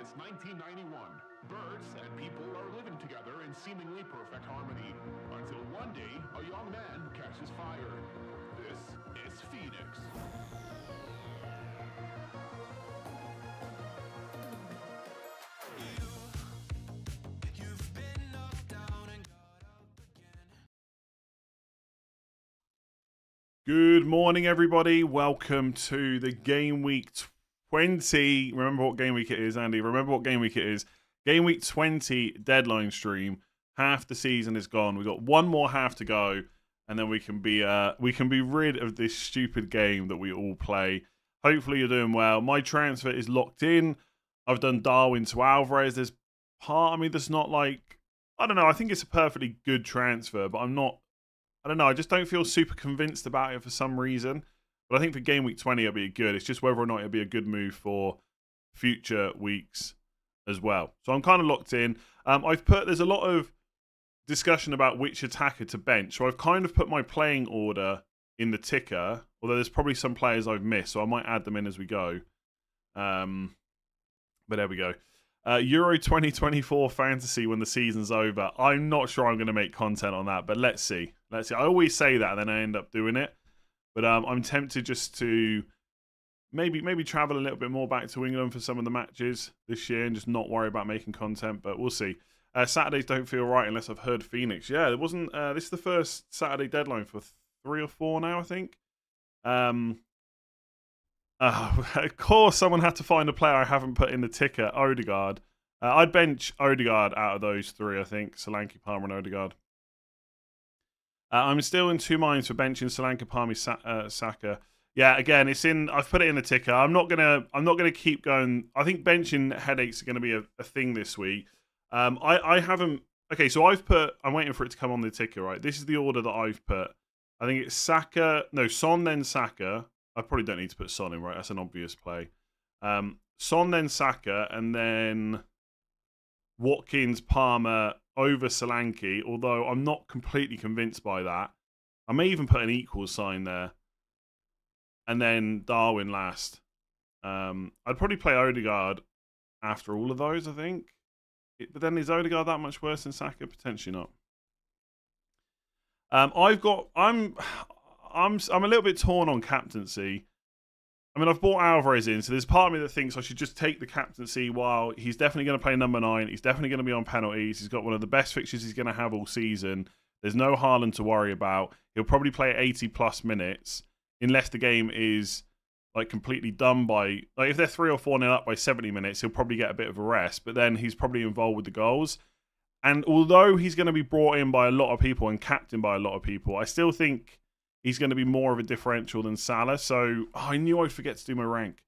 Since 1991, birds and people are living together in seemingly perfect harmony, until one day a young man catches fire. This is Phoenix. Good morning, everybody. Welcome to the Game Week 20. Remember what Game Week it is, Andy. Remember what Game Week it is. Game Week 20 deadline stream. Half the season is gone. We've got one more half to go, and then we can be rid of this stupid game that we all play. Hopefully you're doing well. My transfer is locked in. I've done Darwin to Alvarez. There's part of me that's not like, I don't know. I think it's a perfectly good transfer, but I don't know. I just don't feel super convinced about it for some reason. But I think for Game Week 20, it'll be good. It's just whether or not it'll be a good move for future weeks as well. So I'm kind of locked in. There's a lot of discussion about which attacker to bench. So I've kind of put my playing order in the ticker, although there's probably some players I've missed. So I might add them in as we go. But there we go. Euro 2024 fantasy when the season's over. I'm not sure I'm going to make content on that, but let's see. I always say that and then I end up doing it. But I'm tempted just to maybe travel a little bit more back to England for some of the matches this year and just not worry about making content, but we'll see. Saturdays don't feel right unless I've heard Phoenix. Yeah, it wasn't. This is the first Saturday deadline for 3 or 4 now, I think. Of course, someone had to find a player I haven't put in the ticker, Odegaard. I'd bench Odegaard out of those 3, I think. Solanke, Palmer, and Odegaard. I'm still in 2 minds for benching Solanke, Palmer, Saka. Yeah, again, it's in. I've put it in the ticker. I'm not gonna keep going. I think benching headaches are gonna be a thing this week. I haven't. Okay, so I'm waiting for it to come on the ticker. Right, this is the order that I've put. I think it's Son, then Saka. I probably don't need to put Son in, right? That's an obvious play. Son, then Saka, and then Watkins, Palmer over Solanke, although I'm not completely convinced by that. I may even put an equal sign there. And then Darwin last. I'd probably play Odegaard after all of those, I think. But then is Odegaard that much worse than Saka? Potentially not. I'm a little bit torn on captaincy. I mean, I've bought Alvarez in, so there's part of me that thinks I should just take the captaincy while he's definitely going to play number 9. He's definitely going to be on penalties. He's got one of the best fixtures he's going to have all season. There's no Haaland to worry about. He'll probably play 80-plus minutes unless the game is like completely done by... Like if they're 3 or 4 nil up by 70 minutes, he'll probably get a bit of a rest, but then he's probably involved with the goals. And although he's going to be brought in by a lot of people and captained by a lot of people, I still think he's going to be more of a differential than Salah. So I knew I'd forget to do my rank.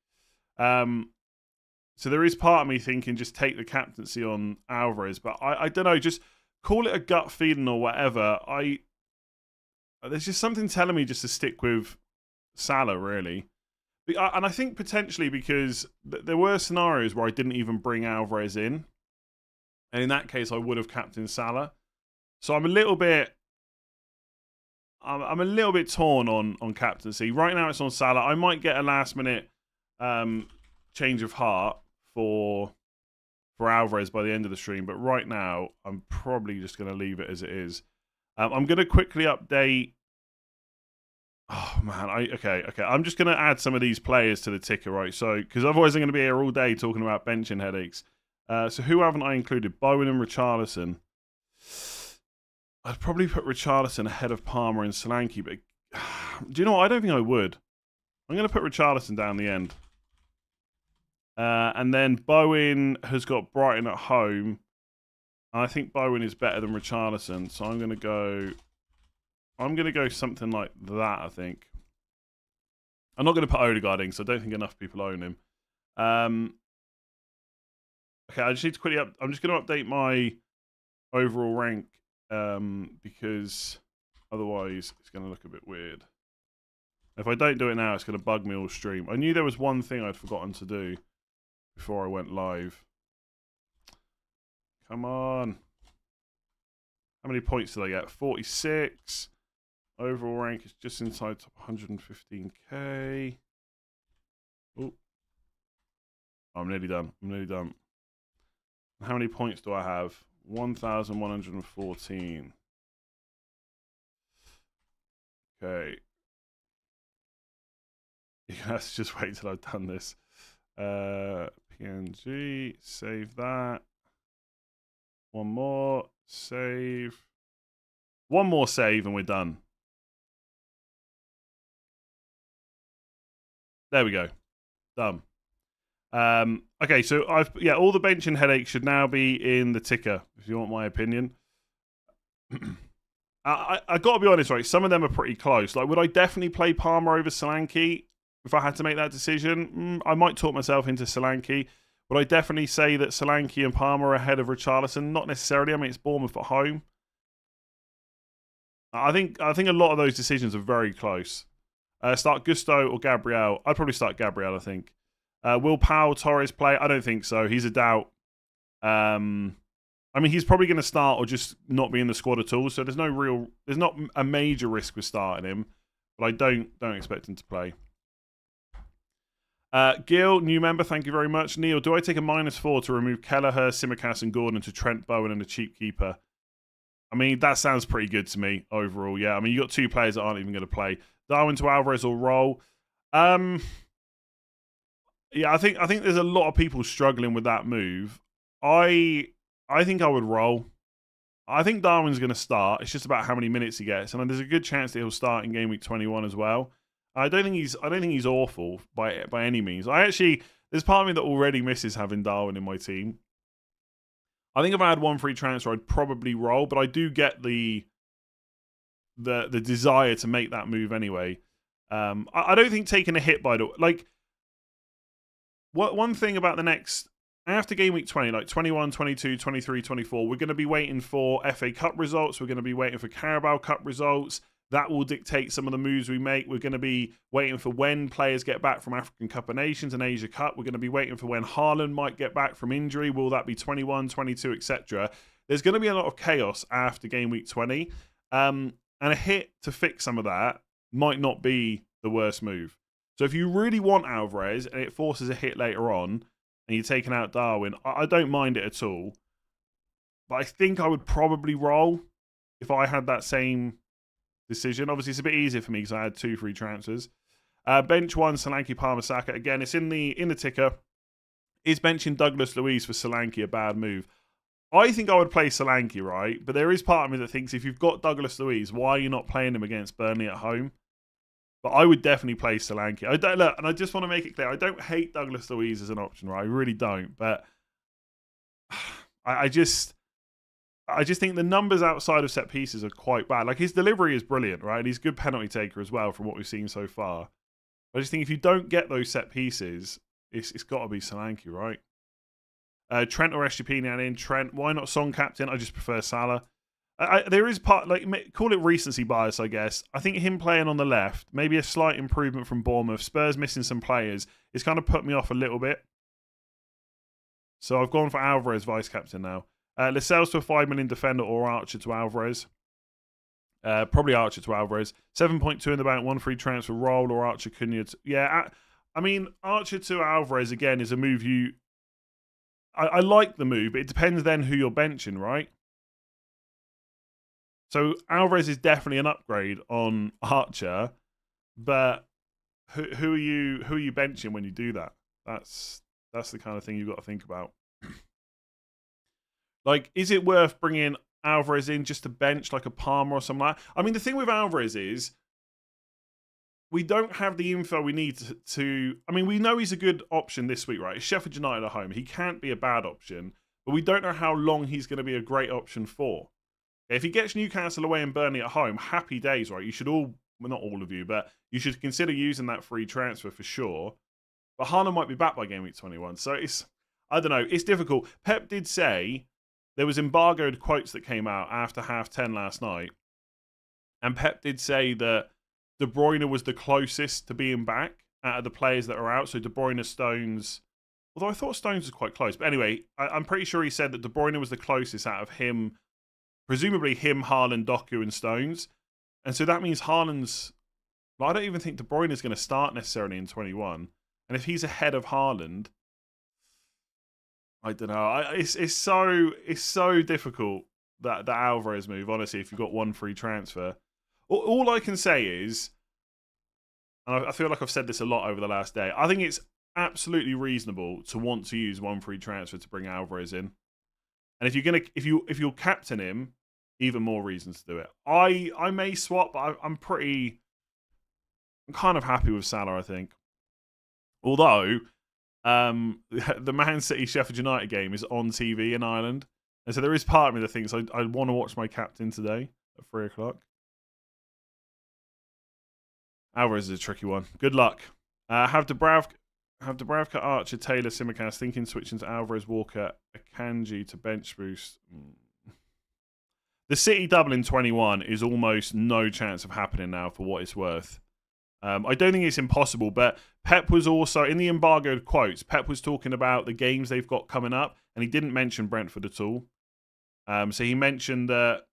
So there is part of me thinking just take the captaincy on Alvarez. But I don't know, just call it a gut feeling or whatever. There's just something telling me just to stick with Salah, really. And I think potentially because there were scenarios where I didn't even bring Alvarez in. And in that case, I would have captained Salah. So I'm a little bit torn on captaincy. Right now it's on Salah. I might get a last minute change of heart for Alvarez by the end of the stream, but right now I'm probably just going to leave it as it is. I'm going to quickly update. Oh man, okay. I'm just going to add some of these players to the ticker, right? So because otherwise I'm going to be here all day talking about benching headaches. So who haven't I included? Bowen and Richarlison. I'd probably put Richarlison ahead of Palmer and Solanke, but do you know what? I don't think I would. I'm going to put Richarlison down the end. And then Bowen has got Brighton at home. And I think Bowen is better than Richarlison, so I'm going to go something like that, I think. I'm not going to put Odegaard in, so I don't think enough people own him. Okay, I just need to quickly I'm just going to update my overall rank. Because otherwise it's going to look a bit weird. If I don't do it now, it's going to bug me all stream. I knew there was one thing I'd forgotten to do before I went live. Come on. How many points did I get? 46. Overall rank is just inside top 115k. Oh, I'm nearly done. How many points do I have? 1,114. Okay. Let's just wait till I've done this. PNG, save that. One more, save. One more save and we're done. There we go. Done. Okay, so all the benching headaches should now be in the ticker, if you want my opinion. I got to be honest, right? Some of them are pretty close. Like, would I definitely play Palmer over Solanke if I had to make that decision? I might talk myself into Solanke. Would I definitely say that Solanke and Palmer are ahead of Richarlison? Not necessarily. I mean, it's Bournemouth at home. I think a lot of those decisions are very close. Start Gusto or Gabriel. I'd probably start Gabriel, I think. Will Powell, Torres play? I don't think so. He's a doubt. I mean, he's probably going to start or just not be in the squad at all. So there's not a major risk with starting him, but I don't expect him to play. Gil, new member, thank you very much. Neil, do I take a -4 to remove Kelleher, Simicast, and Gordon to Trent Bowen and a cheap keeper? I mean, that sounds pretty good to me overall. Yeah, I mean, you got two players that aren't even going to play. Darwin to Alvarez or roll. Yeah, I think there's a lot of people struggling with that move. I think I would roll. I think Darwin's going to start. It's just about how many minutes he gets, and there's a good chance that he'll start in game week 21 as well. I don't think he's awful by any means. There's part of me that already misses having Darwin in my team. I think if I had one free transfer, I'd probably roll, but I do get the desire to make that move anyway. I don't think taking a hit by the like. One thing about the next after game week 20, like 21, 22, 23, 24, we're going to be waiting for FA Cup results. We're going to be waiting for Carabao Cup results. That will dictate some of the moves we make. We're going to be waiting for when players get back from African Cup of Nations and Asia Cup. We're going to be waiting for when Haaland might get back from injury. Will that be 21, 22, etc.? There's going to be a lot of chaos after game week 20. And a hit to fix some of that might not be the worst move. So if you really want Alvarez and it forces a hit later on and you're taking out Darwin, I don't mind it at all. But I think I would probably roll if I had that same decision. Obviously, it's a bit easier for me because I had 2 free transfers. Bench 1, Solanke, Palmer, Saka. Again, it's in the ticker. Is benching Douglas Luiz for Solanke a bad move? I think I would play Solanke, right? But there is part of me that thinks if you've got Douglas Luiz, why are you not playing him against Burnley at home? But I would definitely play Solanke. And I just want to make it clear, I don't hate Douglas Luiz as an option, right? I really don't. But I just think the numbers outside of set pieces are quite bad. Like, his delivery is brilliant, right? He's a good penalty taker as well from what we've seen so far. I just think if you don't get those set pieces, it's got to be Solanke, right? Trent or Estupinian in. Trent, why not Son captain? I just prefer Salah. There is part, like, call it recency bias, I guess. I think him playing on the left, maybe a slight improvement from Bournemouth, Spurs missing some players, it's kind of put me off a little bit. So I've gone for Alvarez vice captain now. Lascelles to a 5 million defender or Archer to Alvarez. Probably Archer to Alvarez. 7.2 in the bank, 1 free transfer, roll or Archer Cunha. Yeah, I mean, Archer to Alvarez, again, is a move I like the move, but it depends then who you're benching, right? So Alvarez is definitely an upgrade on Archer, but who are you benching when you do that? That's the kind of thing you've got to think about. Like, is it worth bringing Alvarez in just to bench like a Palmer or something like that? I mean, the thing with Alvarez is we don't have the info we need to. I mean, we know he's a good option this week, right? It's Sheffield United at home. He can't be a bad option, but we don't know how long he's going to be a great option for. If he gets Newcastle away and Burnley at home, happy days, right? You should all, well, not all of you, but you should consider using that free transfer for sure. But Haaland might be back by game week 21. So I don't know, it's difficult. Pep did say there was embargoed quotes that came out after 10:30 last night. And Pep did say that De Bruyne was the closest to being back out of the players that are out. So De Bruyne, Stones, although I thought Stones was quite close. But anyway, I'm pretty sure he said that De Bruyne was the closest out of him. Presumably him, Haaland, Doku, and Stones. And so that means Haaland's... Well, I don't even think De Bruyne is going to start necessarily in 21. And if he's ahead of Haaland, I don't know. It's so difficult that the Alvarez move. Honestly, if you've got one free transfer, all I can say is, and I feel like I've said this a lot over the last day. I think it's absolutely reasonable to want to use one free transfer to bring Alvarez in, and if you'll captain him, even more reasons to do it. I may swap, but I'm kind of happy with Salah. I think, although the Man City Sheffield United game is on TV in Ireland, and so there is part of me that thinks I want to watch my captain today at 3:00. Alvarez is a tricky one. Good luck. Have Dubravka, Archer, Taylor, Simicast thinking switching to Alvarez, Walker, Akanji to bench boost. The City double in 21 is almost no chance of happening now for what it's worth. I don't think it's impossible, but Pep was also, in the embargoed quotes, Pep was talking about the games they've got coming up, and he didn't mention Brentford at all. So he mentioned that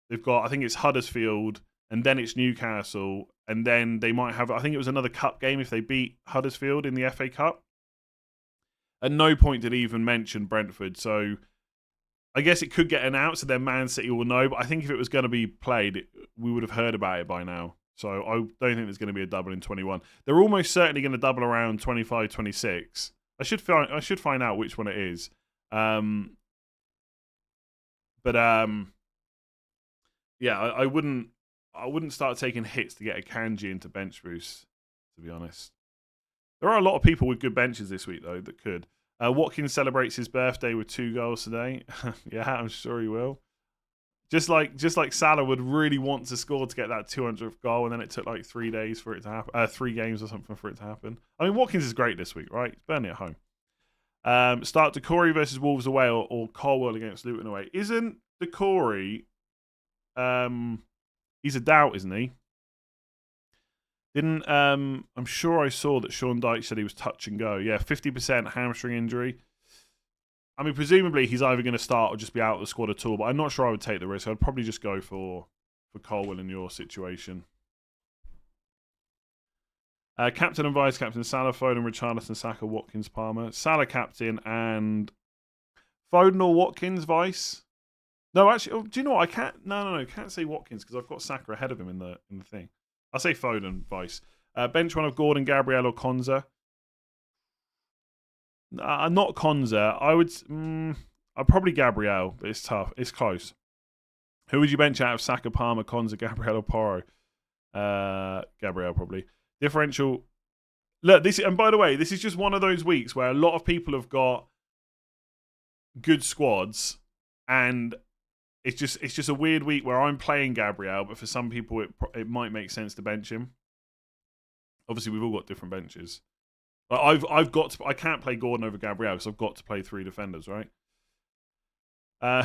they've got, I think it's Huddersfield, and then it's Newcastle, and then they might have, I think it was another cup game if they beat Huddersfield in the FA Cup. At no point did he even mention Brentford, so I guess it could get announced and then Man City will know, but I think if it was going to be played, we would have heard about it by now. So I don't think there's going to be a double in 21. They're almost certainly going to double around 25, 26. I should find out which one it is. Yeah, I wouldn't start taking hits to get a Kanji into bench boost, to be honest. There are a lot of people with good benches this week though that could. Watkins celebrates his birthday with 2 goals today. Yeah, I'm sure he will. Just like Salah would really want to score to get that 200th goal, and then it took like 3 days for it to happen. 3 games or something for it to happen. I mean, Watkins is great this week, right? It's Burnley at home. Start Decore versus Wolves away or Colwell against Luton away. Isn't Decore? He's a doubt, isn't he? I'm sure I saw that Sean Dyche said he was touch and go. Yeah, 50% hamstring injury. I mean, presumably he's either going to start or just be out of the squad at all, but I'm not sure I would take the risk. I'd probably just go for Colwell in your situation. Captain and vice captain, Salah, Foden, Richarlison, Saka, Watkins, Palmer. Salah captain and Foden or Watkins vice. No, actually, do you know what? I can't. No. Can't say Watkins because I've got Saka ahead of him in the thing. I'll say Foden vice. Bench one of Gordon, Gabriel, or Konza. Not Konza. I'd probably Gabriel, but it's tough. It's close. Who would you bench out of Saka, Palmer, Konza, Gabriel, or Porro? Gabriel probably. Differential. Look, and by the way, this is just one of those weeks where a lot of people have got good squads, and it's just a weird week where I'm playing Gabriel, but for some people it might make sense to bench him. Obviously, we've all got different benches. I've got to. I can't play Gordon over Gabriel because I've got to play 3 defenders, right?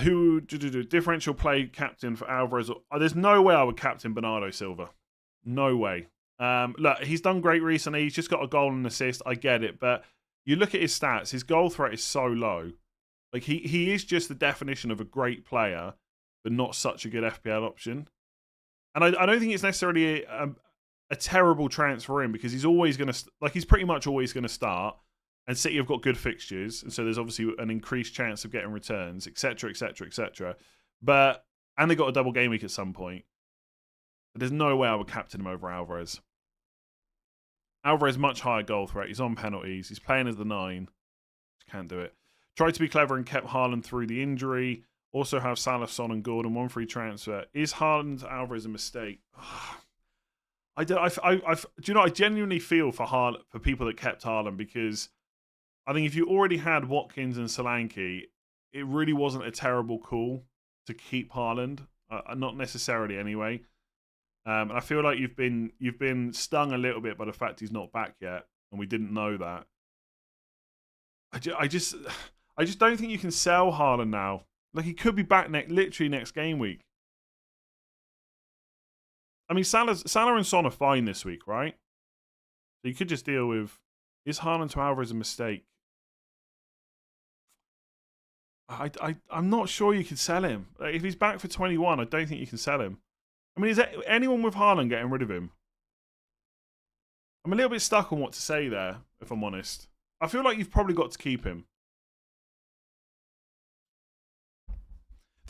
Who differential play captain for Alvarez? There's no way I would captain Bernardo Silva. No way. Look, he's done great recently. He's just got a goal and an assist. I get it, but you look at his stats. His goal threat is so low. Like he is just the definition of a great player, but not such a good FPL option. And I don't think it's necessarily a terrible transfer in because he's always going to he's pretty much always going to start. And City have got good fixtures, and so there's obviously an increased chance of getting returns, etc., etc., etc. And they got a double game week at some point. But there's no way I would captain him over Alvarez. Alvarez much higher goal threat. He's on penalties. He's playing as the 9. Can't do it. Tried to be clever and kept Haaland through the injury. Also have Salah, Son, and Gordon. 1 free transfer. Is Haaland Alvarez a mistake? Do you know? I genuinely feel for people that kept Haaland because I think if you already had Watkins and Solanke, it really wasn't a terrible call to keep Haaland. Not necessarily, anyway. And I feel like you've been stung a little bit by the fact he's not back yet, and we didn't know that. I just don't think you can sell Haaland now. Like he could be back literally next game week. I mean, Salah and Son are fine this week, right? So you could just deal with, is Haaland to Alvarez a mistake? I'm not sure you can sell him. Like, if he's back for 21, I don't think you can sell him. I mean, is there anyone with Haaland getting rid of him? I'm a little bit stuck on what to say there, if I'm honest. I feel like you've probably got to keep him.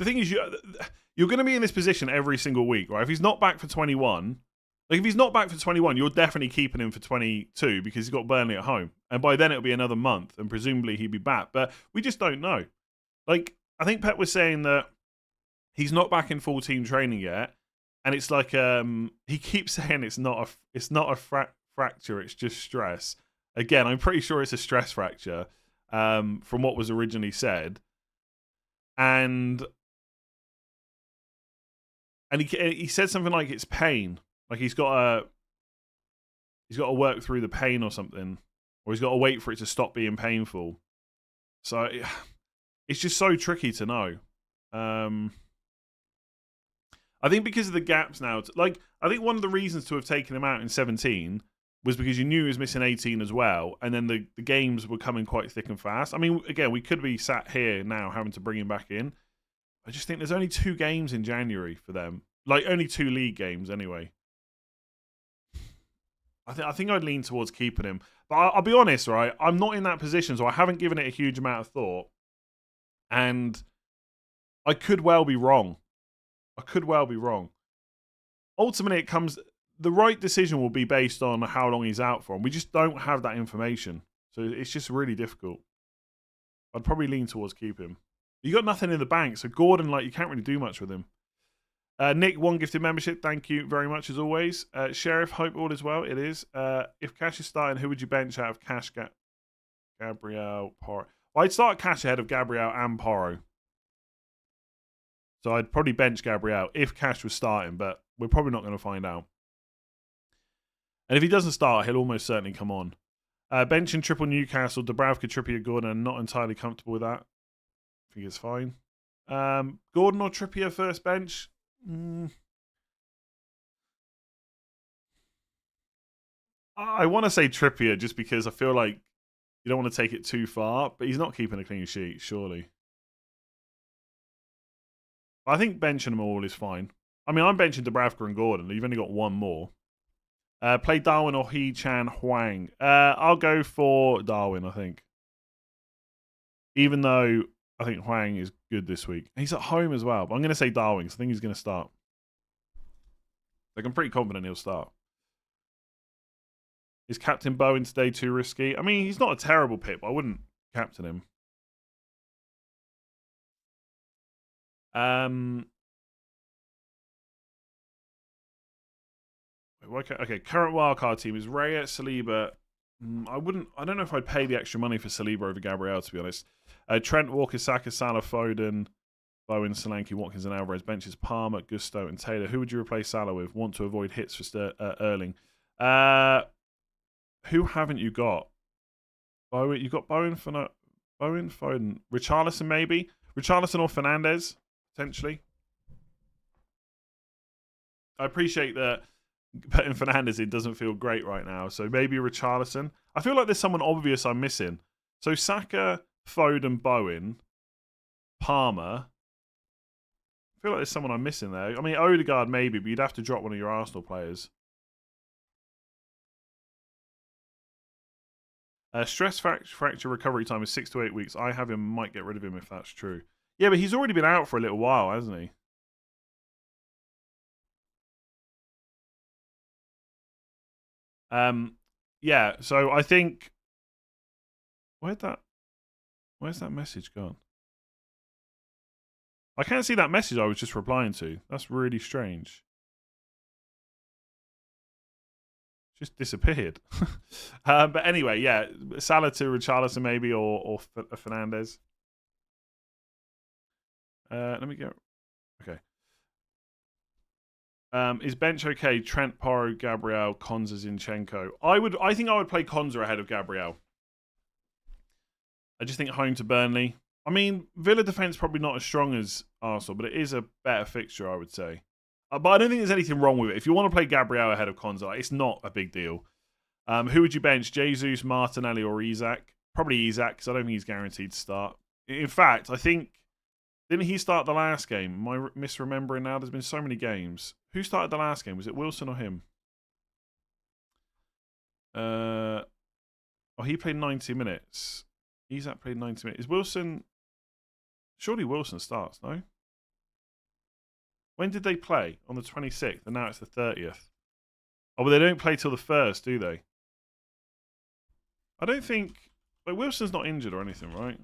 the thing is, you're going to be in this position every single week, right? If he's not back for 21, like if he's not back for 21, you're definitely keeping him for 22 because he's got Burnley at home, and by then it'll be another month, and presumably he'd be back. But we just don't know. Like I think Pep was saying that he's not back in full team training yet, and it's like he keeps saying it's not a fracture, it's just stress. Again, I'm pretty sure it's a stress fracture from what was originally said, and he said something like it's pain, like he's got to work through the pain or something, or he's got to wait for it to stop being painful. So it's just so tricky to know. I think because of the gaps now, like I think one of the reasons to have taken him out in 17 was because you knew he was missing 18 as well, and then the games were coming quite thick and fast. I mean, again, we could be sat here now having to bring him back in. I just think there's only 2 games in January for them, like only 2 league games anyway. I think I'd lean towards keeping him, but I'll be honest, right? I'm not in that position, so I haven't given it a huge amount of thought, and I could well be wrong. Ultimately, the right decision will be based on how long he's out for, and we just don't have that information. So it's just really difficult. I'd probably lean towards keep him. You got nothing in the bank, so Gordon, like, you can't really do much with him. Nick, 1 gifted membership. Thank you very much, as always. Sheriff, hope all is well. It is. If Cash is starting, who would you bench out of Cash, Gabriel, Porro? Well, I'd start Cash ahead of Gabriel and Porro. So I'd probably bench Gabriel if Cash was starting, but we're probably not going to find out. And if he doesn't start, he'll almost certainly come on. Bench and triple Newcastle, Dubravka, Trippier, Gordon. I'm not entirely comfortable with that. I think it's fine. Gordon or Trippier first bench? I want to say Trippier just because I feel like you don't want to take it too far, but he's not keeping a clean sheet, surely. I think benching them all is fine. I mean, I'm benching Dubravka and Gordon. You've only got 1 more. Play Darwin or Hee-Chan Huang. I'll go for Darwin, I think. Even though I think Huang is good this week. He's at home as well, but I'm going to say Darwin because I think he's going to start. Like, I'm pretty confident he'll start. Is Captain Bowen today too risky? I mean, he's not a terrible pick, but I wouldn't captain him. Okay, current wildcard team is Raya, Saliba. I don't know if I'd pay the extra money for Saliba over Gabriel, to be honest. Trent, Walker, Saka, Salah, Foden, Bowen, Solanke, Watkins, and Alvarez. Benches Palmer, Gusto, and Taylor. Who would you replace Salah with? Want to avoid hits for Erling. Who haven't you got? Bowen. You've got Bowen, Foden, Richarlison maybe? Richarlison or Fernandes, potentially. I appreciate that putting Fernandes in doesn't feel great right now, so maybe Richarlison. I feel like there's someone obvious I'm missing. So Saka, Foden, Bowen, Palmer. I feel like there's someone I'm missing there. I mean, Odegaard maybe, but you'd have to drop one of your Arsenal players. Stress fracture recovery time is 6 to 8 weeks. I have him, might get rid of him if that's true. Yeah, but he's already been out for a little while, hasn't he? Yeah, so I think where's that message gone? I can't see that message I was just replying to. That's really strange. Just disappeared. But anyway, yeah, Salah to Richarlison maybe or Fernandes. Let me go. Okay. Is bench okay? Trent, Porro, Gabriel, Konza, Zinchenko. I think I would play Konza ahead of Gabriel. I just think home to Burnley. I mean, Villa defence probably not as strong as Arsenal, but it is a better fixture, I would say. But I don't think there's anything wrong with it. If you want to play Gabriel ahead of Konza, it's not a big deal. Who would you bench? Jesus, Martinelli, or Isak? Probably Isak, because I don't think he's guaranteed to start. In fact, I think... Didn't he start the last game? Am I misremembering now? There's been so many games. Who started the last game? Was it Wilson or him? Oh, he played 90 minutes. Isak played 90 minutes. Is Wilson... Surely Wilson starts, no? When did they play? On the 26th, and now it's the 30th. Oh, but they don't play till the 1st, do they? I don't think... Like, Wilson's not injured or anything, right?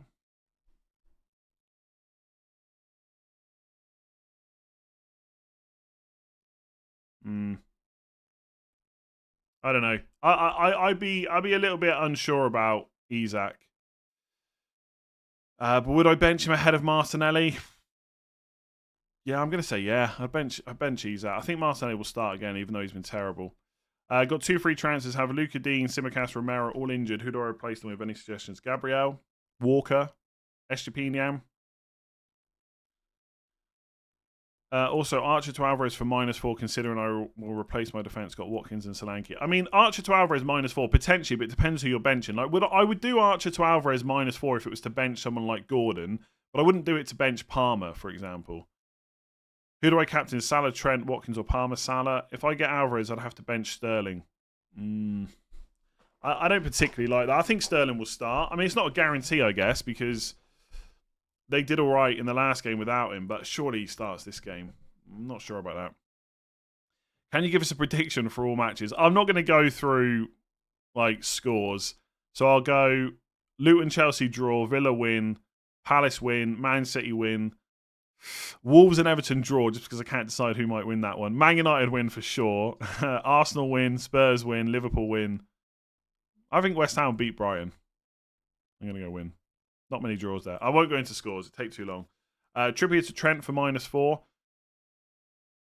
I don't know. I'd be a little bit unsure about Isak. But would I bench him ahead of Martinelli? Yeah, I'm going to say yeah. I'd bench Isak. I think Martinelli will start again, even though he's been terrible. Got 2 free transfers. Have Luka Dean, Simicast, Romero all injured. Who do I replace them with? Any suggestions? Gabriel, Walker, Estepinian. Also, Archer to Alvarez for -4, considering I will replace my defence. Got Watkins and Solanke. I mean, Archer to Alvarez -4, potentially, but it depends who you're benching. Like, I would do Archer to Alvarez -4 if it was to bench someone like Gordon, but I wouldn't do it to bench Palmer, for example. Who do I captain? Salah, Trent, Watkins, or Palmer? Salah. If I get Alvarez, I'd have to bench Sterling. I don't particularly like that. I think Sterling will start. I mean, it's not a guarantee, I guess, because they did all right in the last game without him, but surely he starts this game. I'm not sure about that. Can you give us a prediction for all matches? I'm not going to go through like scores. So I'll go Luton, Chelsea draw, Villa win, Palace win, Man City win, Wolves and Everton draw, just because I can't decide who might win that one. Man United win for sure. Arsenal win, Spurs win, Liverpool win. I think West Ham beat Brighton. I'm going to go win. Not many draws there. I won't go into scores. It'd take too long. Trippier to Trent for -4.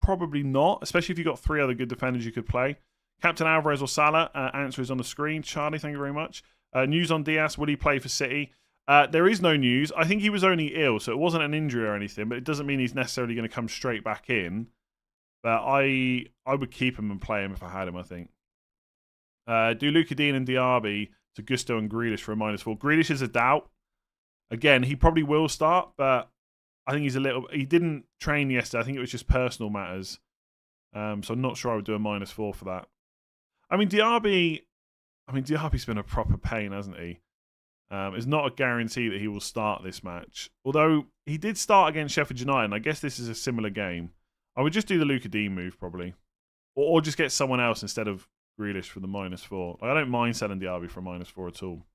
Probably not, especially if you've got 3 other good defenders you could play. Captain Alvarez or Salah. Answer is on the screen. Charlie, thank you very much. News on Diaz. Will he play for City? There is no news. I think he was only ill, so it wasn't an injury or anything, but it doesn't mean he's necessarily going to come straight back in. But I would keep him and play him if I had him, I think. Do Luka Dean and Diaby to Gusto and Grealish for a -4. Grealish is a doubt. Again, he probably will start, but I think he didn't train yesterday. I think it was just personal matters. So I'm not sure I would do a -4 for that. I mean, Diaby's been a proper pain, hasn't he? It's not a guarantee that he will start this match. Although he did start against Sheffield United, and I guess this is a similar game. I would just do the Luka Dean move, probably. Or just get someone else instead of Grealish for the -4. I don't mind selling Diaby for a -4 at all.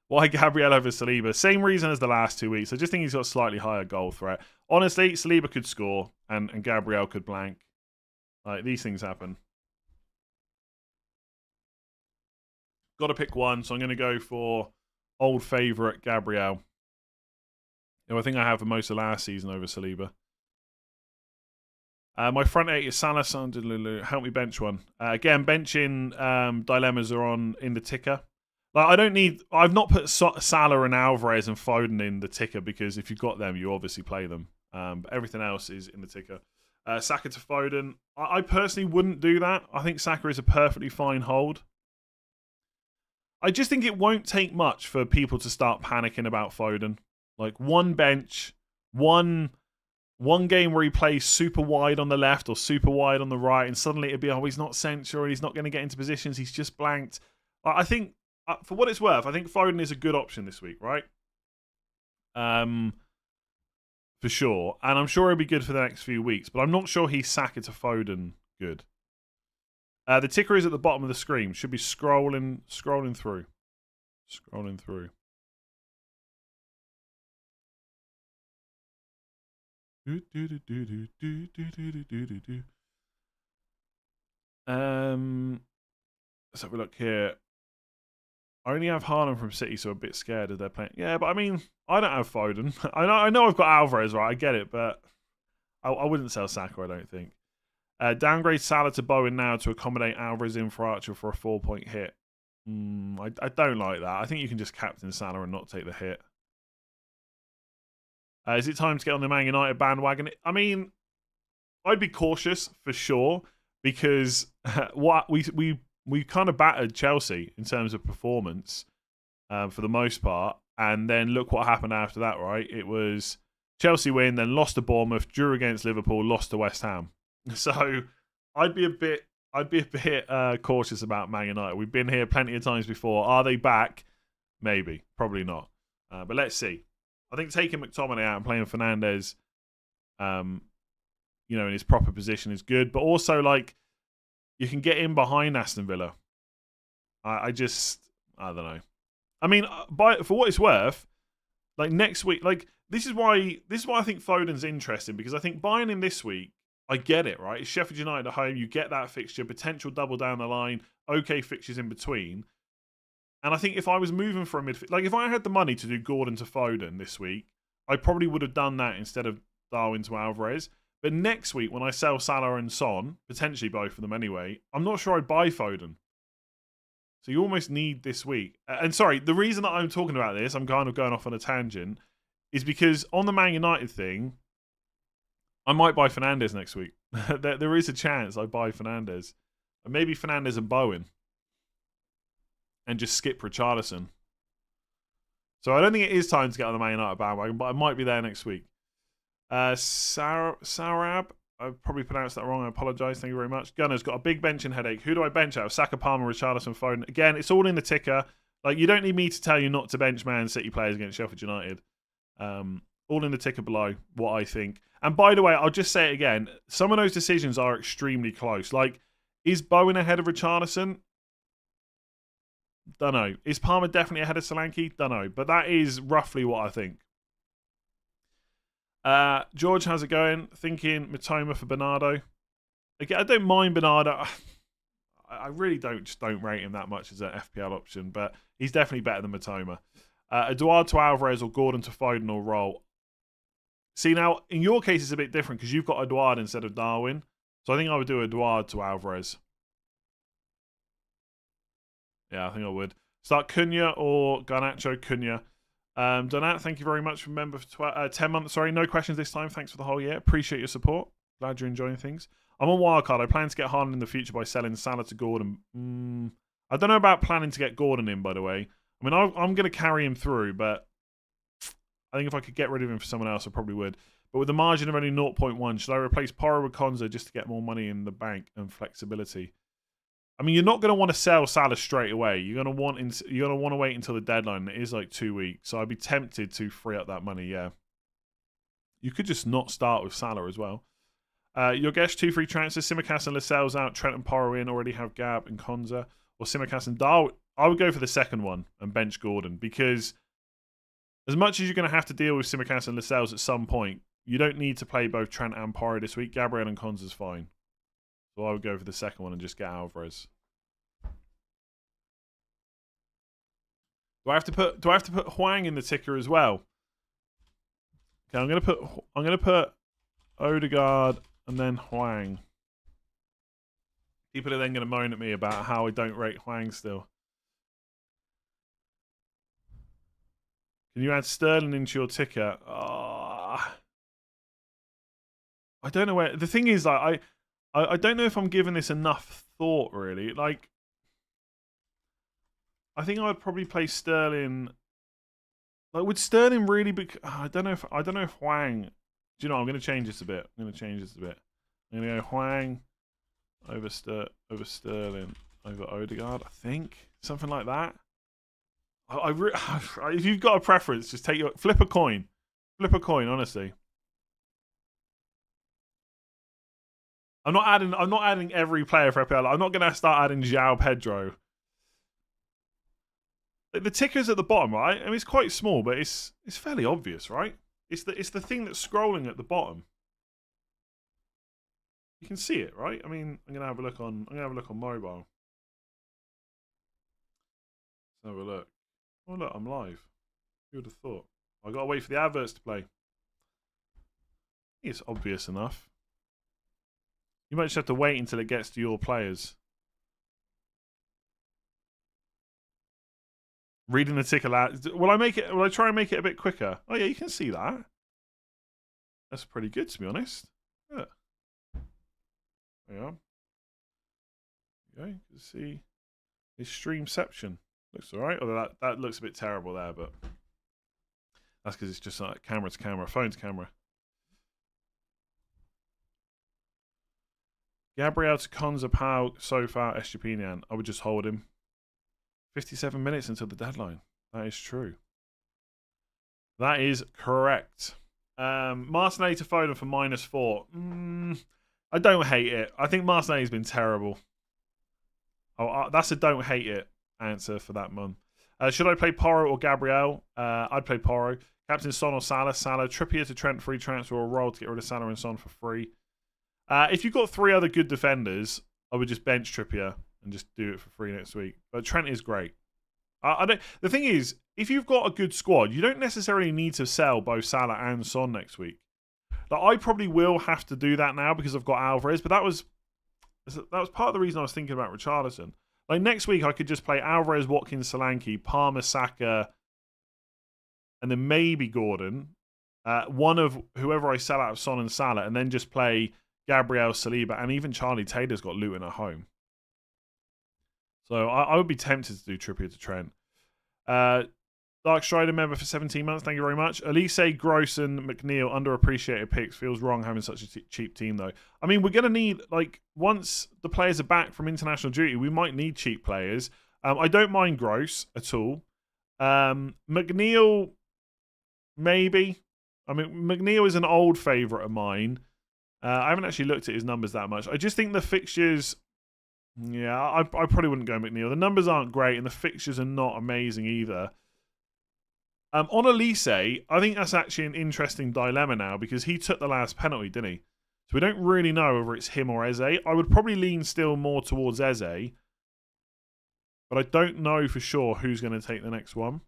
Why Gabriel over Saliba? Same reason as the last 2 weeks. I just think he's got a slightly higher goal threat. Honestly, Saliba could score and Gabriel could blank. Like, these things happen. Got to pick one, so I'm going to go for old favourite Gabriel, who I think I have for most of last season over Saliba. My front 8 is Salah, Lulu. Help me bench one. Again, benching dilemmas are on in the ticker. Like, I've not put Salah and Alvarez and Foden in the ticker because if you've got them, you obviously play them. But everything else is in the ticker. Saka to Foden. I personally wouldn't do that. I think Saka is a perfectly fine hold. I just think it won't take much for people to start panicking about Foden. Like, one bench, one game where he plays super wide on the left or super wide on the right, and suddenly it'd be, oh, he's not central, he's not going to get into positions, he's just blanked. I think, for what it's worth, I think Foden is a good option this week, right? For sure. And I'm sure he'll be good for the next few weeks, but I'm not sure he's Saka to Foden good. The ticker is at the bottom of the screen. Should be scrolling through. Scrolling through. Let's have a look here. I only have Haaland from City, so I'm a bit scared of their playing. Yeah, but I mean, I don't have Foden. I know I've got Alvarez, right? I get it, but I wouldn't sell Saka, I don't think. Downgrade Salah to Bowen now to accommodate Alvarez in for Archer for a 4-point hit. I don't like that. I think you can just captain Salah and not take the hit. Is it time to get on the Man United bandwagon? I mean, I'd be cautious for sure because what we kind of battered Chelsea in terms of performance for the most part, and then look what happened after that. Right, it was Chelsea win, then lost to Bournemouth, drew against Liverpool, lost to West Ham. So I'd be a bit cautious about Man United. We've been here plenty of times before. Are they back? Maybe, probably not. But let's see. I think taking McTominay out and playing Fernandes you know, in his proper position is good. But also, like, you can get in behind Aston Villa. I don't know. I mean, for what it's worth, like next week, like this is why I think Foden's interesting, because I think buying him this week, I get it, right? It's Sheffield United at home. You get that fixture, potential double down the line, okay fixtures in between. And I think if I was moving for a midfield, like if I had the money to do Gordon to Foden this week, I probably would have done that instead of Darwin to Alvarez. But next week, when I sell Salah and Son, potentially both of them anyway, I'm not sure I'd buy Foden. So you almost need this week. And sorry, the reason that I'm talking about this, I'm kind of going off on a tangent, is because on the Man United thing, I might buy Fernandes next week. There is a chance I buy Fernandes. And maybe Fernandes and Bowen. And just skip Richarlison. So I don't think it is time to get on the Man United bandwagon, but I might be there next week. Sarab, I probably pronounced that wrong. I apologise. Thank you very much. Gunner's got a big benching headache. Who do I bench out of? Saka, Palmer, Richarlison, Foden. Again, it's all in the ticker. Like, you don't need me to tell you not to bench Man City players against Sheffield United. All in the ticker below, what I think. And by the way, I'll just say it again. Some of those decisions are extremely close. Like, is Bowen ahead of Richarlison? Don't know. Is Palmer definitely ahead of Solanke? Don't know. But that is roughly what I think. George, how's it going? Thinking Mitoma for Bernardo. Again, I don't mind Bernardo. I really don't rate him that much as an FPL option, but he's definitely better than Mitoma. Eduardo to Alvarez or Gordon to Foden or Roll. See, now, in your case, it's a bit different because you've got Eduardo instead of Darwin. So I think I would do Eduardo to Alvarez. Yeah, I think I would. Start Cunha or Garnacho. Cunha. Donat, thank you very much for member for 10 months. Sorry, no questions this time. Thanks for the whole year. Appreciate your support. Glad you're enjoying things. I'm on wildcard. I plan to get Haaland in the future by selling Salah to Gordon. I don't know about planning to get Gordon in, by the way. I mean, I'm going to carry him through, but I think if I could get rid of him for someone else, I probably would. But with the margin of only 0.1, should I replace Porro with Konza just to get more money in the bank and flexibility? I mean, you're not going to want to sell Salah straight away. You're going to want to wait until the deadline. It is like 2 weeks, so I'd be tempted to free up that money. Yeah, you could just not start with Salah as well. Your guess 2 free transfers: Simicast and Lascelles out, Trent and Porro in. Already have Gab and Konza, or Simicast and Darwin. I would go for the second one and bench Gordon, because as much as you're going to have to deal with Simicast and Lascelles at some point, you don't need to play both Trent and Porro this week. Gabriel and Konza's fine. So I would go for the second one and just get Alvarez. Do I have to put Hwang in the ticker as well? Okay, I'm gonna put Odegaard and then Hwang. People are then gonna moan at me about how I don't rate Hwang still. Can you add Sterling into your ticker? I don't know where. The thing is, like, I don't know if I'm giving this enough thought, really. Like, I think I would probably play Sterling. Like, would Sterling really be? I don't know if Hwang. Do you know? I'm going to change this a bit. I'm going to go Hwang over Sterling over Odegaard. I think something like that. If you've got a preference, just flip a coin. Flip a coin. Honestly. I'm not adding every player for FPL. I'm not going to start adding João Pedro. The ticker's at the bottom, right? I mean, it's quite small, but it's fairly obvious, right? It's the thing that's scrolling at the bottom. You can see it, right? I mean, I'm gonna have a look on mobile. Let's have a look. Oh look, I'm live. Who would have thought? I gotta wait for the adverts to play. It's obvious enough. You might just have to wait until it gets to your players. Reading the ticker loud. Will I try and make it a bit quicker? Oh yeah, you can see that. That's pretty good, to be honest. Yeah. There you are. Okay, you can see his streamception. Looks alright. Although that looks a bit terrible there, but that's because it's just like camera to camera, phone to camera. Gabriel to Konza, Pau, so far, Estupinian. I would just hold him. 57 minutes until the deadline. That is true. That is correct. Martinelli to Foden for -4. I don't hate it. I think Martinelli's been terrible. That's a don't hate it answer for that one. Should I play Porro or Gabriel? I'd play Porro. Captain Son or Salah? Salah. Trippier to Trent, free transfer or roll to get rid of Salah and Son for free. If you've got 3 other good defenders, I would just bench Trippier and just do it for free next week. But Trent is great. I don't. The thing is, if you've got a good squad, you don't necessarily need to sell both Salah and Son next week. Like, I probably will have to do that now because I've got Alvarez, but that was part of the reason I was thinking about Richarlison. Like, next week, I could just play Alvarez, Watkins, Solanke, Palmer, Saka, and then maybe Gordon. One of whoever I sell out of Son and Salah, and then just play Gabriel, Saliba, and even Charlie Taylor's got Luton at home. So I would be tempted to do Trippier to Trent. Dark Strider member for 17 months. Thank you very much. Elise, Gross, and McNeil, underappreciated picks. Feels wrong having such a cheap team, though. I mean, we're going to need, like, once the players are back from international duty, we might need cheap players. I don't mind Gross at all. McNeil, maybe. I mean, McNeil is an old favourite of mine. I haven't actually looked at his numbers that much. I just think the fixtures... Yeah, I probably wouldn't go McNeil. The numbers aren't great, and the fixtures are not amazing either. On Elise, I think that's actually an interesting dilemma now because he took the last penalty, didn't he? So we don't really know whether it's him or Eze. I would probably lean still more towards Eze, but I don't know for sure who's going to take the next one.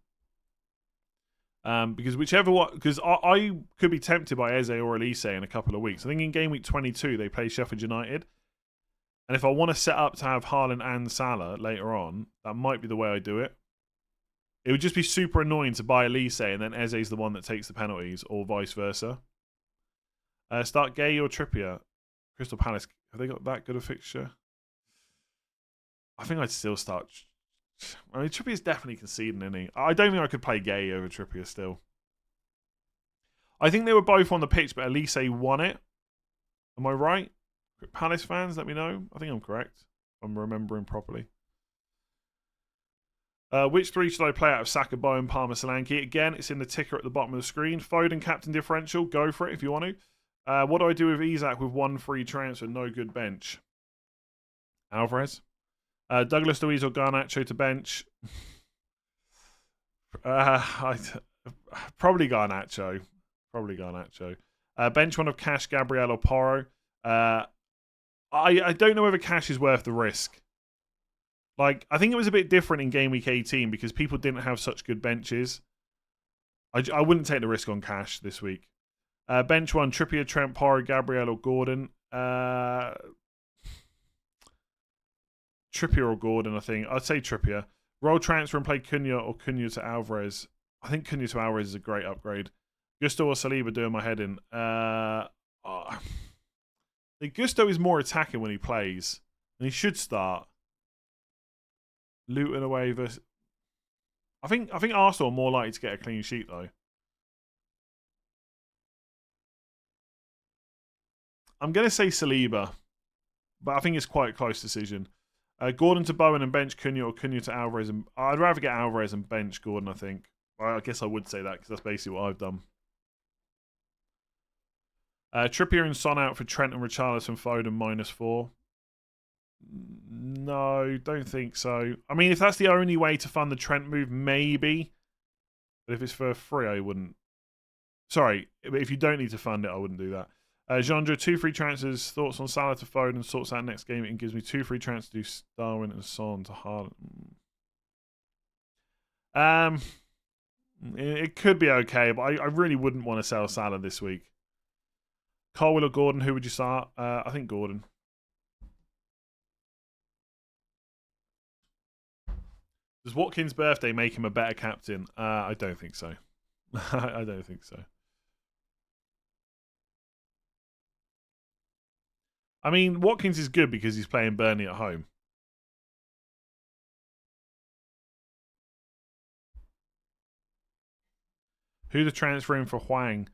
Because whichever one, because I could be tempted by Eze or Elise in a couple of weeks. I think in game week 22 they play Sheffield United. And if I want to set up to have Haaland and Salah later on, that might be the way I do it. It would just be super annoying to buy Elise and then Eze's the one that takes the penalties, or vice versa. Start Gay or Trippier. Crystal Palace, have they got that good a fixture? I think I'd still start... I mean, Trippier's definitely conceding, isn't he? I don't think I could play Gay over Trippier still. I think they were both on the pitch, but Elise won it. Am I right? Palace fans, let me know. I think I'm correct. If I'm remembering properly. Which 3 should I play out of Saka, Bowen, Palmer, Solanke? Again, it's in the ticker at the bottom of the screen. Foden, captain differential. Go for it if you want to. What do I do with Isak with 1 free transfer? No good bench. Alvarez. Douglas Luiz or Garnacho to bench? Probably Garnacho. Bench one of Cash, Gabriel or Porro. I don't know whether Cash is worth the risk. Like, I think it was a bit different in game week 18 because people didn't have such good benches. I wouldn't take the risk on Cash this week. Bench one, Trippier, Trent, Porro, Gabriel or Gordon. Trippier or Gordon, I think. I'd say Trippier. Roll transfer and play Cunha or Cunha to Alvarez. I think Cunha to Alvarez is a great upgrade. Gusto or Saliba doing my head in. Gusto is more attacking when he plays. And he should start. Luton away versus... I think Arsenal are more likely to get a clean sheet, though. I'm going to say Saliba. But I think it's quite a close decision. Gordon to Bowen and bench Cunha or Cunha to Alvarez. I'd rather get Alvarez and bench Gordon, I think. I guess I would say that because that's basically what I've done. Trippier and Son out for Trent and Richarlison, Foden -4. No, don't think so. I mean, if that's the only way to fund the Trent move, maybe. But if it's for free, I wouldn't. Sorry, but if you don't need to fund it, I wouldn't do that. Jandra, 2 free transfers. Thoughts on Salah to Foden? Sorts out next game. It gives me 2 free transfers to do Darwin and Son to Haaland. It could be okay, but I really wouldn't want to sell Salah this week. Colwill or Gordon, who would you start? I think Gordon. Does Watkins' birthday make him a better captain? I don't think so. I don't think so. I mean, Watkins is good because he's playing Burnley at home. Who's the transfer in for Hwang?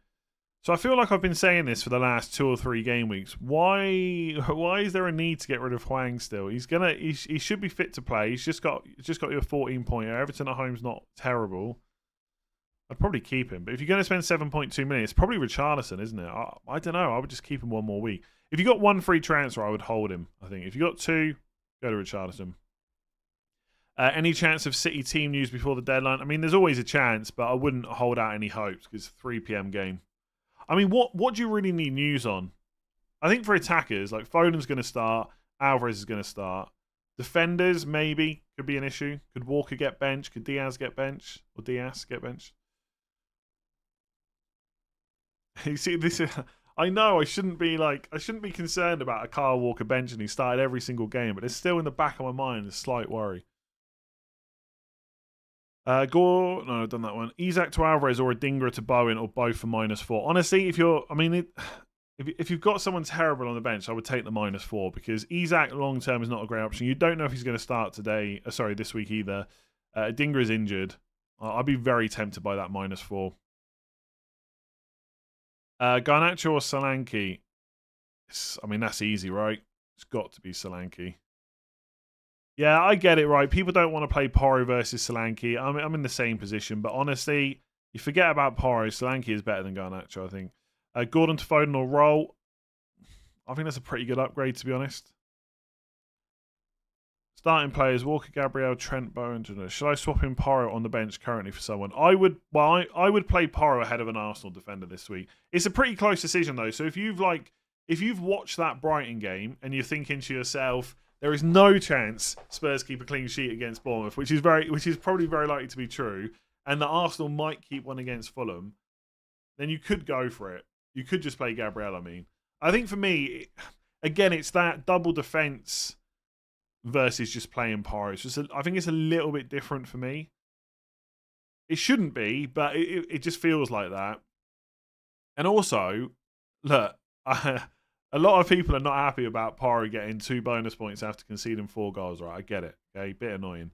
So I feel like I've been saying this for the last 2 or 3 game weeks. Why is there a need to get rid of Hwang still? He should be fit to play. He's just got you a 14 pointer. Everton at home's not terrible. I'd probably keep him. But if you're going to spend 7.2 million, it's probably Richarlison, isn't it? I don't know. I would just keep him one more week. If you got one free transfer, I would hold him, I think. If you got two, go to Richarlison. Any chance of City team news before the deadline? I mean, there's always a chance, but I wouldn't hold out any hopes because it's a 3 p.m. game. I mean, what do you really need news on? I think for attackers, like Foden's going to start, Alvarez is going to start. Defenders, maybe, could be an issue. Could Walker get benched? Could Diaz get benched? Or Diaz get benched? You see, I know I shouldn't be concerned about a Kyle Walker bench and he started every single game, but it's still in the back of my mind a slight worry. No, I've done that one. Isak to Alvarez or a Dingra to Bowen or both for -4. Honestly, if you've got someone terrible on the bench, I would take the -4 because Isak long term is not a great option. You don't know if he's going to start this week either. Dingra is injured. I'd be very tempted by that -4. Garnacho or Solanke? I mean, that's easy, right? It's got to be Solanke. Yeah, I get it, right? People don't want to play Porro versus Solanke. I'm in the same position, but honestly, you forget about Porro. Solanke is better than Garnacho, I think. Gordon to Foden or Roll? I think that's a pretty good upgrade, to be honest. Starting players, Walker, Gabriel, Trent, Bowen. Should I swap in Porro on the bench currently for someone? I would play Porro ahead of an Arsenal defender this week. It's a pretty close decision, though. So if you've watched that Brighton game and you're thinking to yourself, there is no chance Spurs keep a clean sheet against Bournemouth, which is probably very likely to be true, and that Arsenal might keep one against Fulham, then you could go for it. You could just play Gabriel, I think for me, again, it's that double defence versus just playing Porro. I think it's a little bit different for me. It shouldn't be, but it just feels like that. And also, look, a lot of people are not happy about Porro getting 2 bonus points after conceding 4 goals, right? I get it. Okay, bit annoying.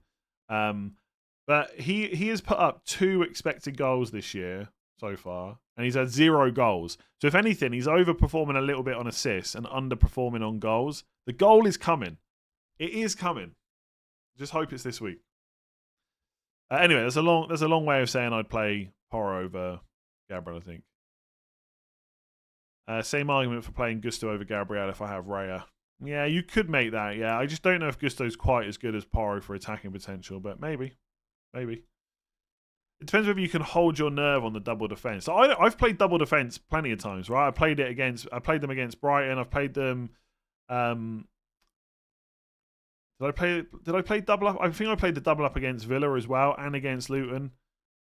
But he has put up 2 expected goals this year so far, and he's had 0 goals. So if anything, he's overperforming a little bit on assists and underperforming on goals. The goal is coming. It is coming. Just hope it's this week. Anyway, there's a long way of saying I'd play Porro over Gabriel, I think. Same argument for playing Gusto over Gabriel if I have Raya. Yeah, you could make that, yeah. I just don't know if Gusto's quite as good as Porro for attacking potential, but maybe. Maybe. It depends whether you can hold your nerve on the double defence. So I've played double defence plenty of times, right? I played them against Brighton. I've played them... Did I play double up? I think I played the double up against Villa as well, and against Luton,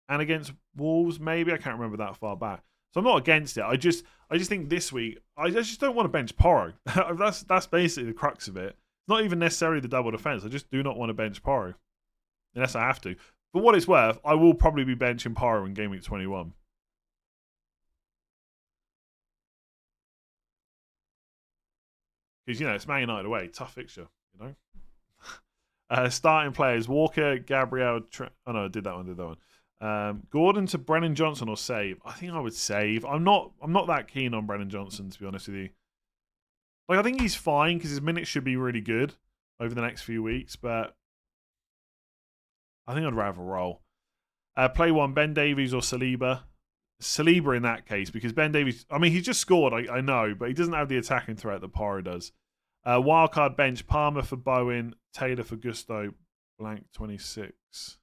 and against Wolves, maybe. I can't remember that far back. So I'm not against it. I just think this week, I just don't want to bench Porro. That's basically the crux of it. It's not even necessarily the double defence. I just do not want to bench Porro. Unless I have to. For what it's worth, I will probably be benching Porro in Game Week 21. Because, it's Man United away. Tough fixture, Starting players, Walker, Gabriel... I did that one. Gordon to Brennan Johnson or save? I think I would save. I'm not that keen on Brennan Johnson, to be honest with you. I think he's fine because his minutes should be really good over the next few weeks, but I think I'd rather roll. Play one, Ben Davies or Saliba. Saliba in that case, because Ben Davies... he's just scored, I know, but he doesn't have the attacking threat that Porro does. Wildcard bench, Palmer for Bowen, Taylor for Gusto, blank 26.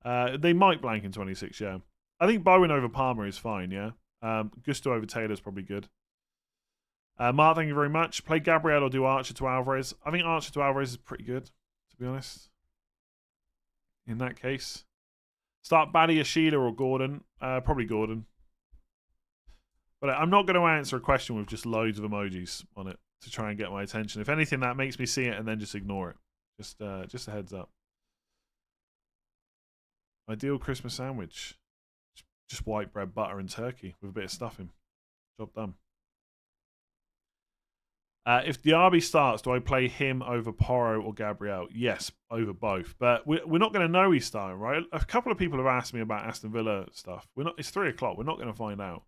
They might blank in 26, yeah. I think Bowen over Palmer is fine, yeah. Gusto over Taylor is probably good. Mark, thank you very much. Play Gabriel or do Archer to Alvarez. I think Archer to Alvarez is pretty good, to be honest. In that case. Start Badia, Sheila or Gordon. Probably Gordon. But I'm not going to answer a question with just loads of emojis on it to try and get my attention. If anything, that makes me see it and then just ignore it. Just a heads up. Ideal Christmas sandwich. Just white bread, butter and turkey with a bit of stuffing. Job done. If Diaby starts, do I play him over Porro or Gabriel? Yes, over both. But we're not going to know he's starting, right? A couple of people have asked me about Aston Villa stuff. It's 3 o'clock. We're not going to find out.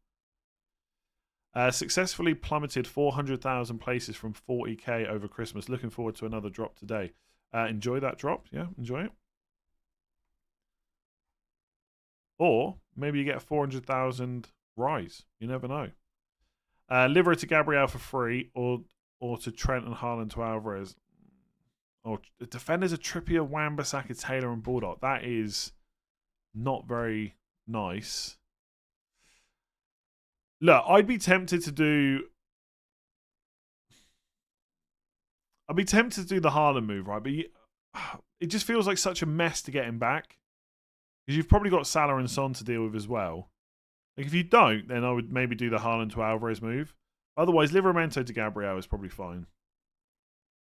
Successfully plummeted 400,000 places from 40k over Christmas. Looking forward to another drop today. Enjoy that drop. Yeah, enjoy it. Or maybe you get a 400,000 Rise. You never know. Liver to Gabriel for free, or to Trent and Haaland to Alvarez. Oh, the defenders are Trippier, Wan-Bissaka, Taylor, and Baldock. That is not very nice. Look, I'd be tempted to do the Haaland move, right? But it just feels like such a mess to get him back. Because you've probably got Salah and Son to deal with as well. Like, if you don't, then I would maybe do the Haaland to Alvarez move. Otherwise, Livramento to Gabriel is probably fine.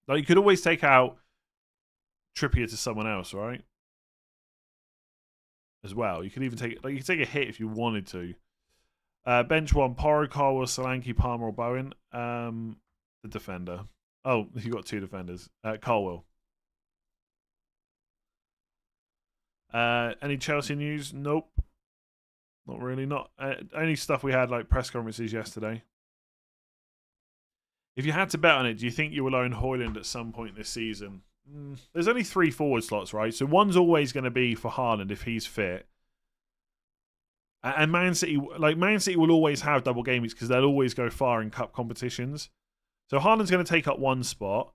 Like, you could always take out Trippier to someone else, right? As well. You could even take a hit if you wanted to. Bench 1, Porro, Carwell, Solanke, Palmer, or Bowen. The defender. Oh, you got 2 defenders. Carwell. Any Chelsea news? Nope. Not really. Not only stuff we had like press conferences yesterday. If you had to bet on it, do you think you will own Højlund at some point this season? There's only 3 forward slots, right? So one's always going to be for Haaland if he's fit. And Man City will always have double game weeks because they'll always go far in cup competitions. So Haaland's going to take up one spot.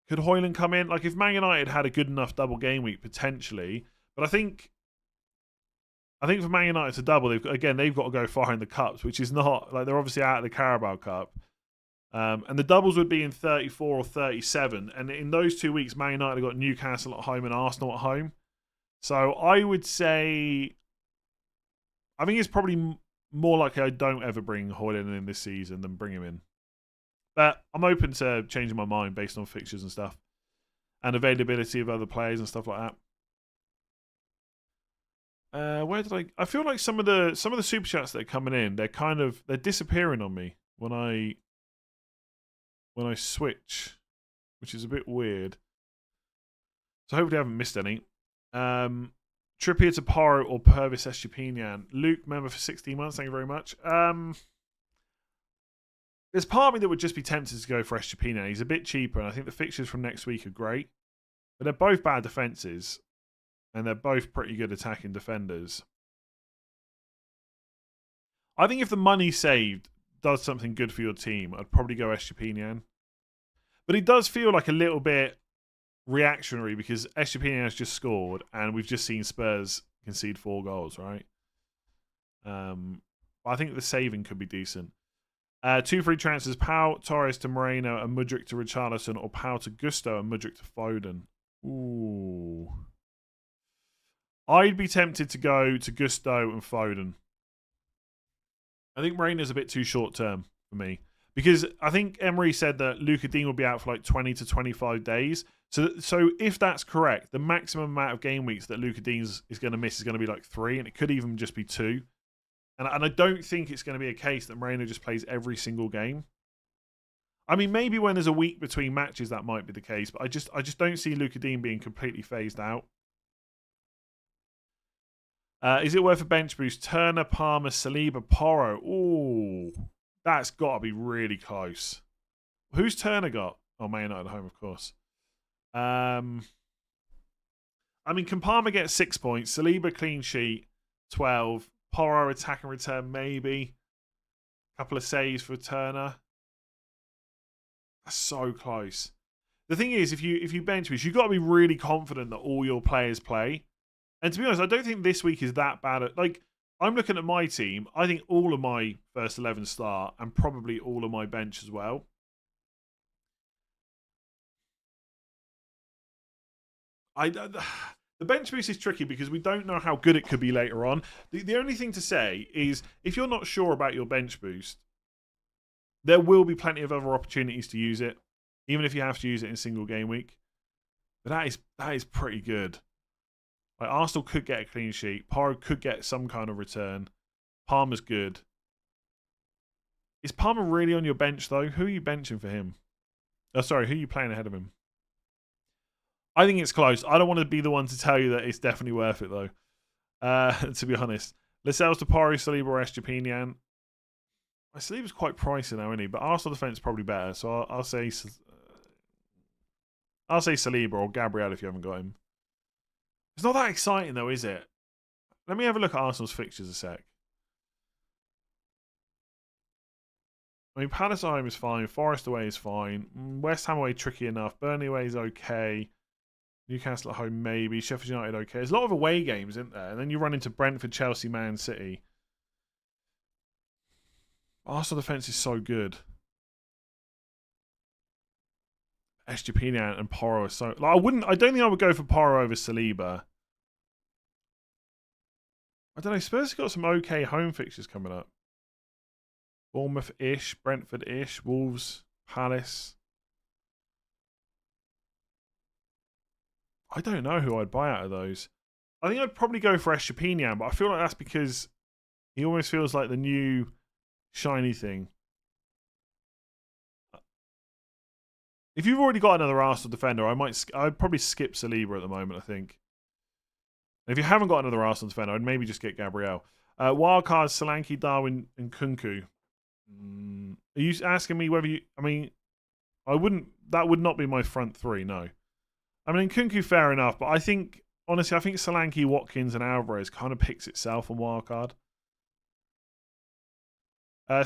Could Højlund come in? Like, if Man United had a good enough double game week, potentially. But I think for Man United to double, they've got to go far in the cups, which is not... Like, they're obviously out of the Carabao Cup. And the doubles would be in 34 or 37. And in those 2 weeks, Man United have got Newcastle at home and Arsenal at home. So I would say... I think it's probably more likely I don't ever bring Højlund in this season than bring him in. But I'm open to changing my mind based on fixtures and stuff. And availability of other players and stuff like that. Where did I feel like some of the super chats that are coming in, they're disappearing on me when I switch, which is a bit weird. So hopefully I haven't missed any. Trippier to Porro or Purvis Estupinian. Luke, member for 16 months. Thank you very much. There's part of me that would just be tempted to go for Estupinian. He's a bit cheaper, and I think the fixtures from next week are great. But they're both bad defences, and they're both pretty good attacking defenders. I think if the money saved does something good for your team, I'd probably go Estupinian. But it does feel like a little bit reactionary because Estupinian has just scored, and we've just seen Spurs concede 4 goals, right? I think the saving could be decent. 2 free transfers: Pau, Torres to Moreno, and Mudryk to Richarlison, or Pau to Gusto and Mudryk to Foden. Ooh. I'd be tempted to go to Gusto and Foden. I think Moreno's a bit too short term for me. Because I think Emery said that Luka Dean will be out for like 20 to 25 days. So if that's correct, the maximum amount of game weeks that Luka Dean is going to miss is going to be like 3, and it could even just be 2. And I don't think it's going to be a case that Moreno just plays every single game. I mean, maybe when there's a week between matches, that might be the case. But I just don't see Luka Dean being completely phased out. Is it worth a bench boost? Turner, Palmer, Saliba, Porro. Ooh, that's got to be really close. Who's Turner got? Oh, Man United at home, of course. I mean, can Palmer get 6 points? Saliba clean sheet, 12. Porro attack and return, maybe. Couple of saves for Turner. That's so close. The thing is, if you bench boost, you've got to be really confident that all your players play. And to be honest, I don't think this week is that bad. Like, I'm looking at my team. I think all of my first 11 start, and probably all of my bench as well. The bench boost is tricky because we don't know how good it could be later on. The only thing to say is, if you're not sure about your bench boost, there will be plenty of other opportunities to use it, even if you have to use it in single game week. But that is pretty good. Like, Arsenal could get a clean sheet. Porro could get some kind of return. Palmer's good. Is Palmer really on your bench, though? Who are you benching for him? Oh, sorry, who are you playing ahead of him? I think it's close. I don't want to be the one to tell you that it's definitely worth it, though. To be honest. Lascelles to Porro, Saliba or Estupinian. Saliba's quite pricey now, isn't he? But Arsenal defence is probably better. So I'll say Saliba or Gabriel if you haven't got him. It's not that exciting though, is it? Let me have a look at Arsenal's fixtures a sec. I mean, Palace at home is fine. Forest away is fine. West Ham away tricky enough. Burnley away is okay. Newcastle at home maybe. Sheffield United okay. There's a lot of away games, isn't there? And then you run into Brentford, Chelsea, Man City. Arsenal defence is so good. Estupinian and Porro are so... Like, I don't think I would go for Porro over Saliba. I don't know. Spurs have got some okay home fixtures coming up. Bournemouth-ish, Brentford-ish, Wolves, Palace. I don't know who I'd buy out of those. I think I'd probably go for Estupinian, but I feel like that's because he almost feels like the new shiny thing. If you've already got another Arsenal defender, I'd probably skip Saliba at the moment, I think. If you haven't got another Arsenal defender, I'd maybe just get Gabriel. Wildcards, Solanke, Darwin, and Kunku. Are you asking me whether you... I mean, I wouldn't... That would not be my front three, no. I mean, Kunku, fair enough, but I think... Honestly, I think Solanke, Watkins, and Alvarez kind of picks itself on wildcard.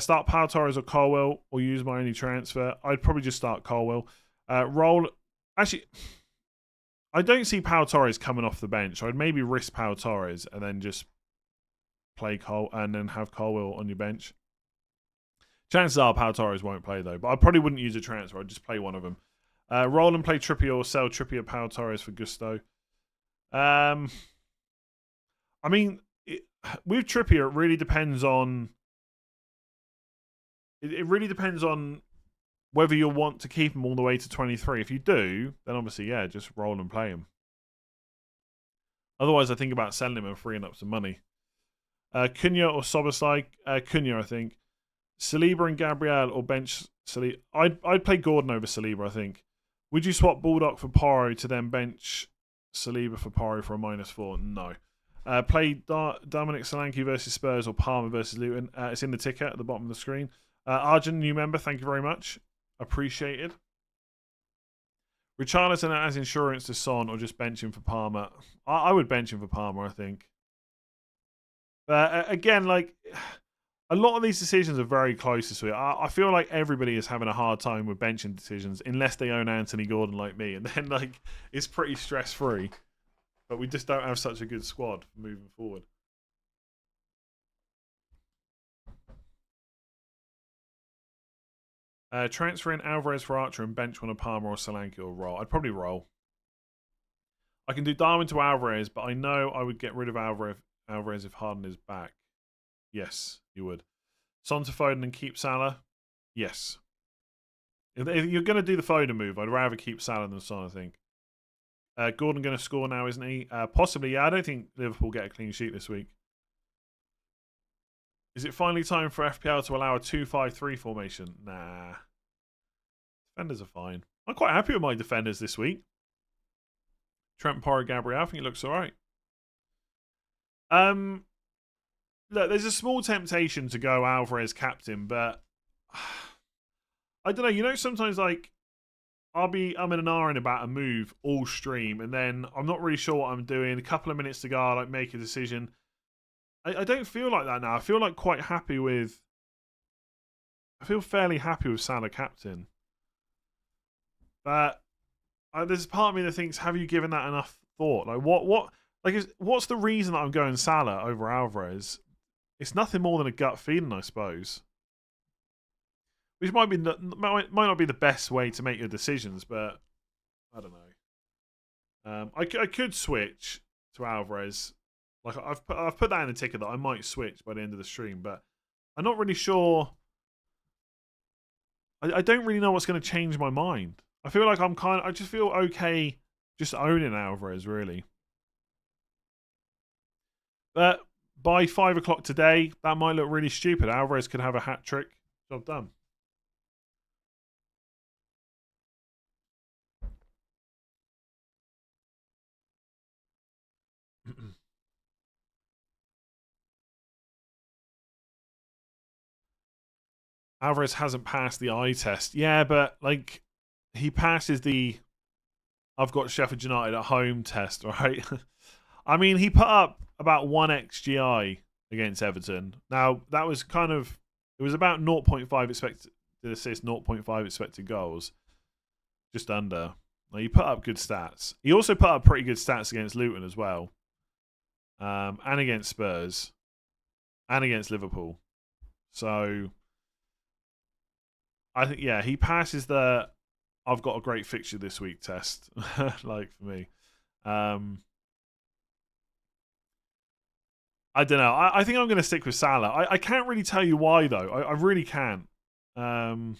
Start Pau Torres or Colwell, or use my only transfer. I'd probably just start Colwell. Roll... Actually... I don't see Pau Torres coming off the bench. I'd maybe risk Pau Torres and then just play Cole and then have Colwell on your bench. Chances are Pau Torres won't play though, but I probably wouldn't use a transfer. I'd just play one of them. Roll and play Trippier or sell Trippier, Pau Torres for Gusto. I mean, with Trippier, it really depends on. It really depends on whether you'll want to keep him all the way to 23. If you do, then obviously, yeah, just roll and play him. Otherwise, I think about selling him and freeing up some money. Cunha or Soboslai? Cunha, I think. Saliba and Gabriel or bench Saliba? I'd play Gordon over Saliba, I think. Would you swap Baldock for Porro to then bench Saliba for Porro for a -4? No. Play Dominic Solanke versus Spurs or Palmer versus Luton. It's in the ticket at the bottom of the screen. Arjun, new member, thank you very much. Appreciated. Richarlison as insurance to Son or just bench him for Palmer? I would bench him for Palmer, I think. Again, like, a lot of these decisions are very close this week. I feel like everybody is having a hard time with benching decisions unless they own Anthony Gordon like me. And then, like, it's pretty stress-free. But we just don't have such a good squad moving forward. Transfer in Alvarez for Archer and bench one of Palmer or Solanke or roll. I'd probably roll. I can do Darwin to Alvarez, but I know I would get rid of Alvarez if Harden is back. Yes, you would. Son to Foden and keep Salah? Yes. If you're going to do the Foden move, I'd rather keep Salah than Son, I think. Gordon going to score now, isn't he? Possibly, yeah. I don't think Liverpool get a clean sheet this week. Is it finally time for FPL to allow a 2-5-3 formation? Nah. Defenders are fine. I'm quite happy with my defenders this week. Trent, Porro, Gabriel. I think it looks all right. Look, there's a small temptation to go Alvarez captain, but I don't know. You know, sometimes like I'm in an hour and about a move all stream, and then I'm not really sure what I'm doing. A couple of minutes to go, I like make a decision. I don't feel like that now. I feel like quite happy with. I feel fairly happy with Salah captain, but there's a part of me that thinks, have you given that enough thought? Like what's the reason that I'm going Salah over Alvarez? It's nothing more than a gut feeling, I suppose. Which might not be the best way to make your decisions, but I don't know. I could switch to Alvarez. Like I've put that in the ticket that I might switch by the end of the stream, but I'm not really sure. I don't really know what's going to change my mind. I feel like I just feel okay just owning Alvarez, really. But by 5 o'clock today, that might look really stupid. Alvarez could have a hat trick. Job done. Alvarez hasn't passed the eye test. Yeah, but like he passes the I've got Sheffield United at home test, right? I mean, he put up about 1 XGI against Everton. Now, that was it was about 0.5 expected assists, 0.5 expected goals. Just under. Now, he put up good stats. He also put up pretty good stats against Luton as well. And against Spurs. And against Liverpool. So, I think, yeah, he passes the I've got a great fixture this week test. Like, for me. I don't know. I think I'm going to stick with Salah. I can't really tell you why, though. I really can't. Yeah,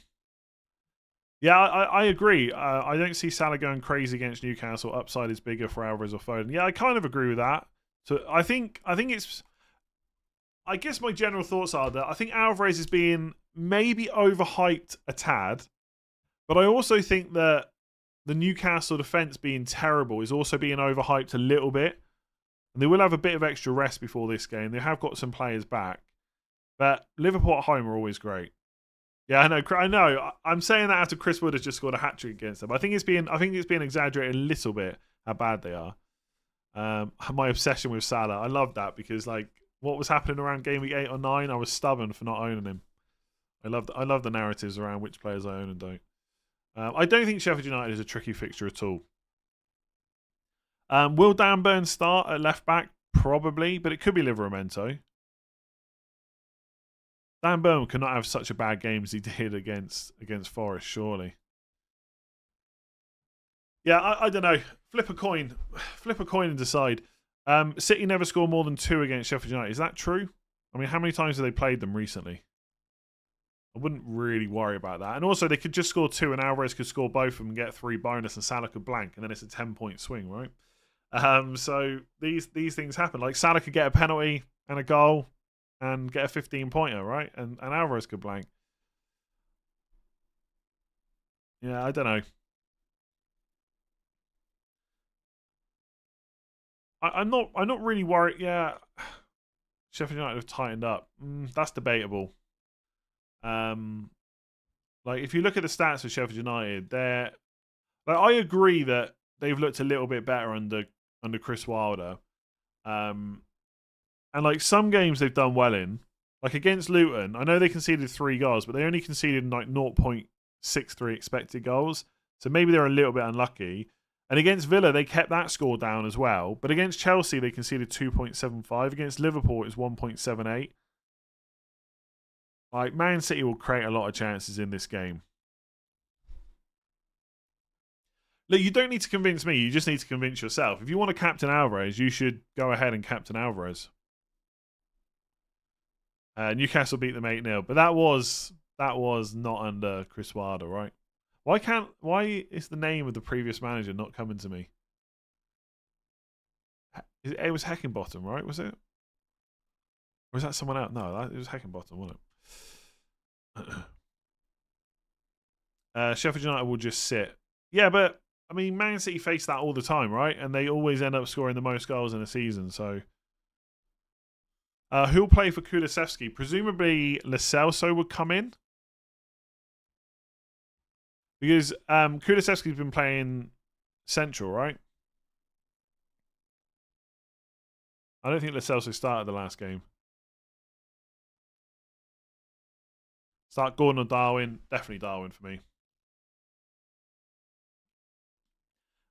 I agree. I don't see Salah going crazy against Newcastle. Upside is bigger for Alvarez or Foden. Yeah, I kind of agree with that. So I think it's... I guess my general thoughts are that I think Alvarez is being maybe overhyped a tad. But I also think that the Newcastle defence being terrible is also being overhyped a little bit. And they will have a bit of extra rest before this game. They have got some players back. But Liverpool at home are always great. Yeah, I know. I'm saying that after Chris Wood has just scored a hat-trick against them. I think it's being exaggerated a little bit how bad they are. My obsession with Salah. I love that because like what was happening around game week 8 or 9, I was stubborn for not owning him. I love the narratives around which players I own and don't. I don't think Sheffield United is a tricky fixture at all. Will Davern start at left back? Probably, but it could be Livramento. Davern cannot have such a bad game as he did against Forest, surely. Yeah, I don't know. Flip a coin and decide. City never score more than 2 against Sheffield United. Is that true? I mean, how many times have they played them recently? I wouldn't really worry about that. And also, they could just score 2 and Alvarez could score both of them and get 3 bonus and Salah could blank. And then it's a 10-point swing, right? So these things happen. Like Salah could get a penalty and a goal and get a 15-pointer, right? And Alvarez could blank. Yeah, I don't know. I'm not really worried. Yeah, Sheffield United have tightened up. That's debatable. Like if you look at the stats for Sheffield United, they're like I agree that they've looked a little bit better under Chris Wilder. And like some games they've done well in, like against Luton, I know they conceded 3 goals, but they only conceded like 0.63 expected goals. So maybe they're a little bit unlucky. And against Villa, they kept that score down as well. But against Chelsea, they conceded 2.75. Against Liverpool, it was 1.78. Like, Man City will create a lot of chances in this game. Look, you don't need to convince me. You just need to convince yourself. If you want to captain Alvarez, you should go ahead and captain Alvarez. Newcastle beat them 8-0. But that was not under Chris Wilder, right? Why is the name of the previous manager not coming to me? It was Heckingbottom, right? Was it? Or was that someone else? No, it was Heckingbottom, wasn't it? Sheffield United will just sit. Yeah, but I mean, Man City face that all the time, right? And they always end up scoring the most goals in a season. So, who'll play for Kulusevski? Presumably, Lo Celso would come in. Because Kulusevski's been playing central, right? I don't think Lo Celso started the last game. Start Gordon or Darwin? Definitely Darwin for me.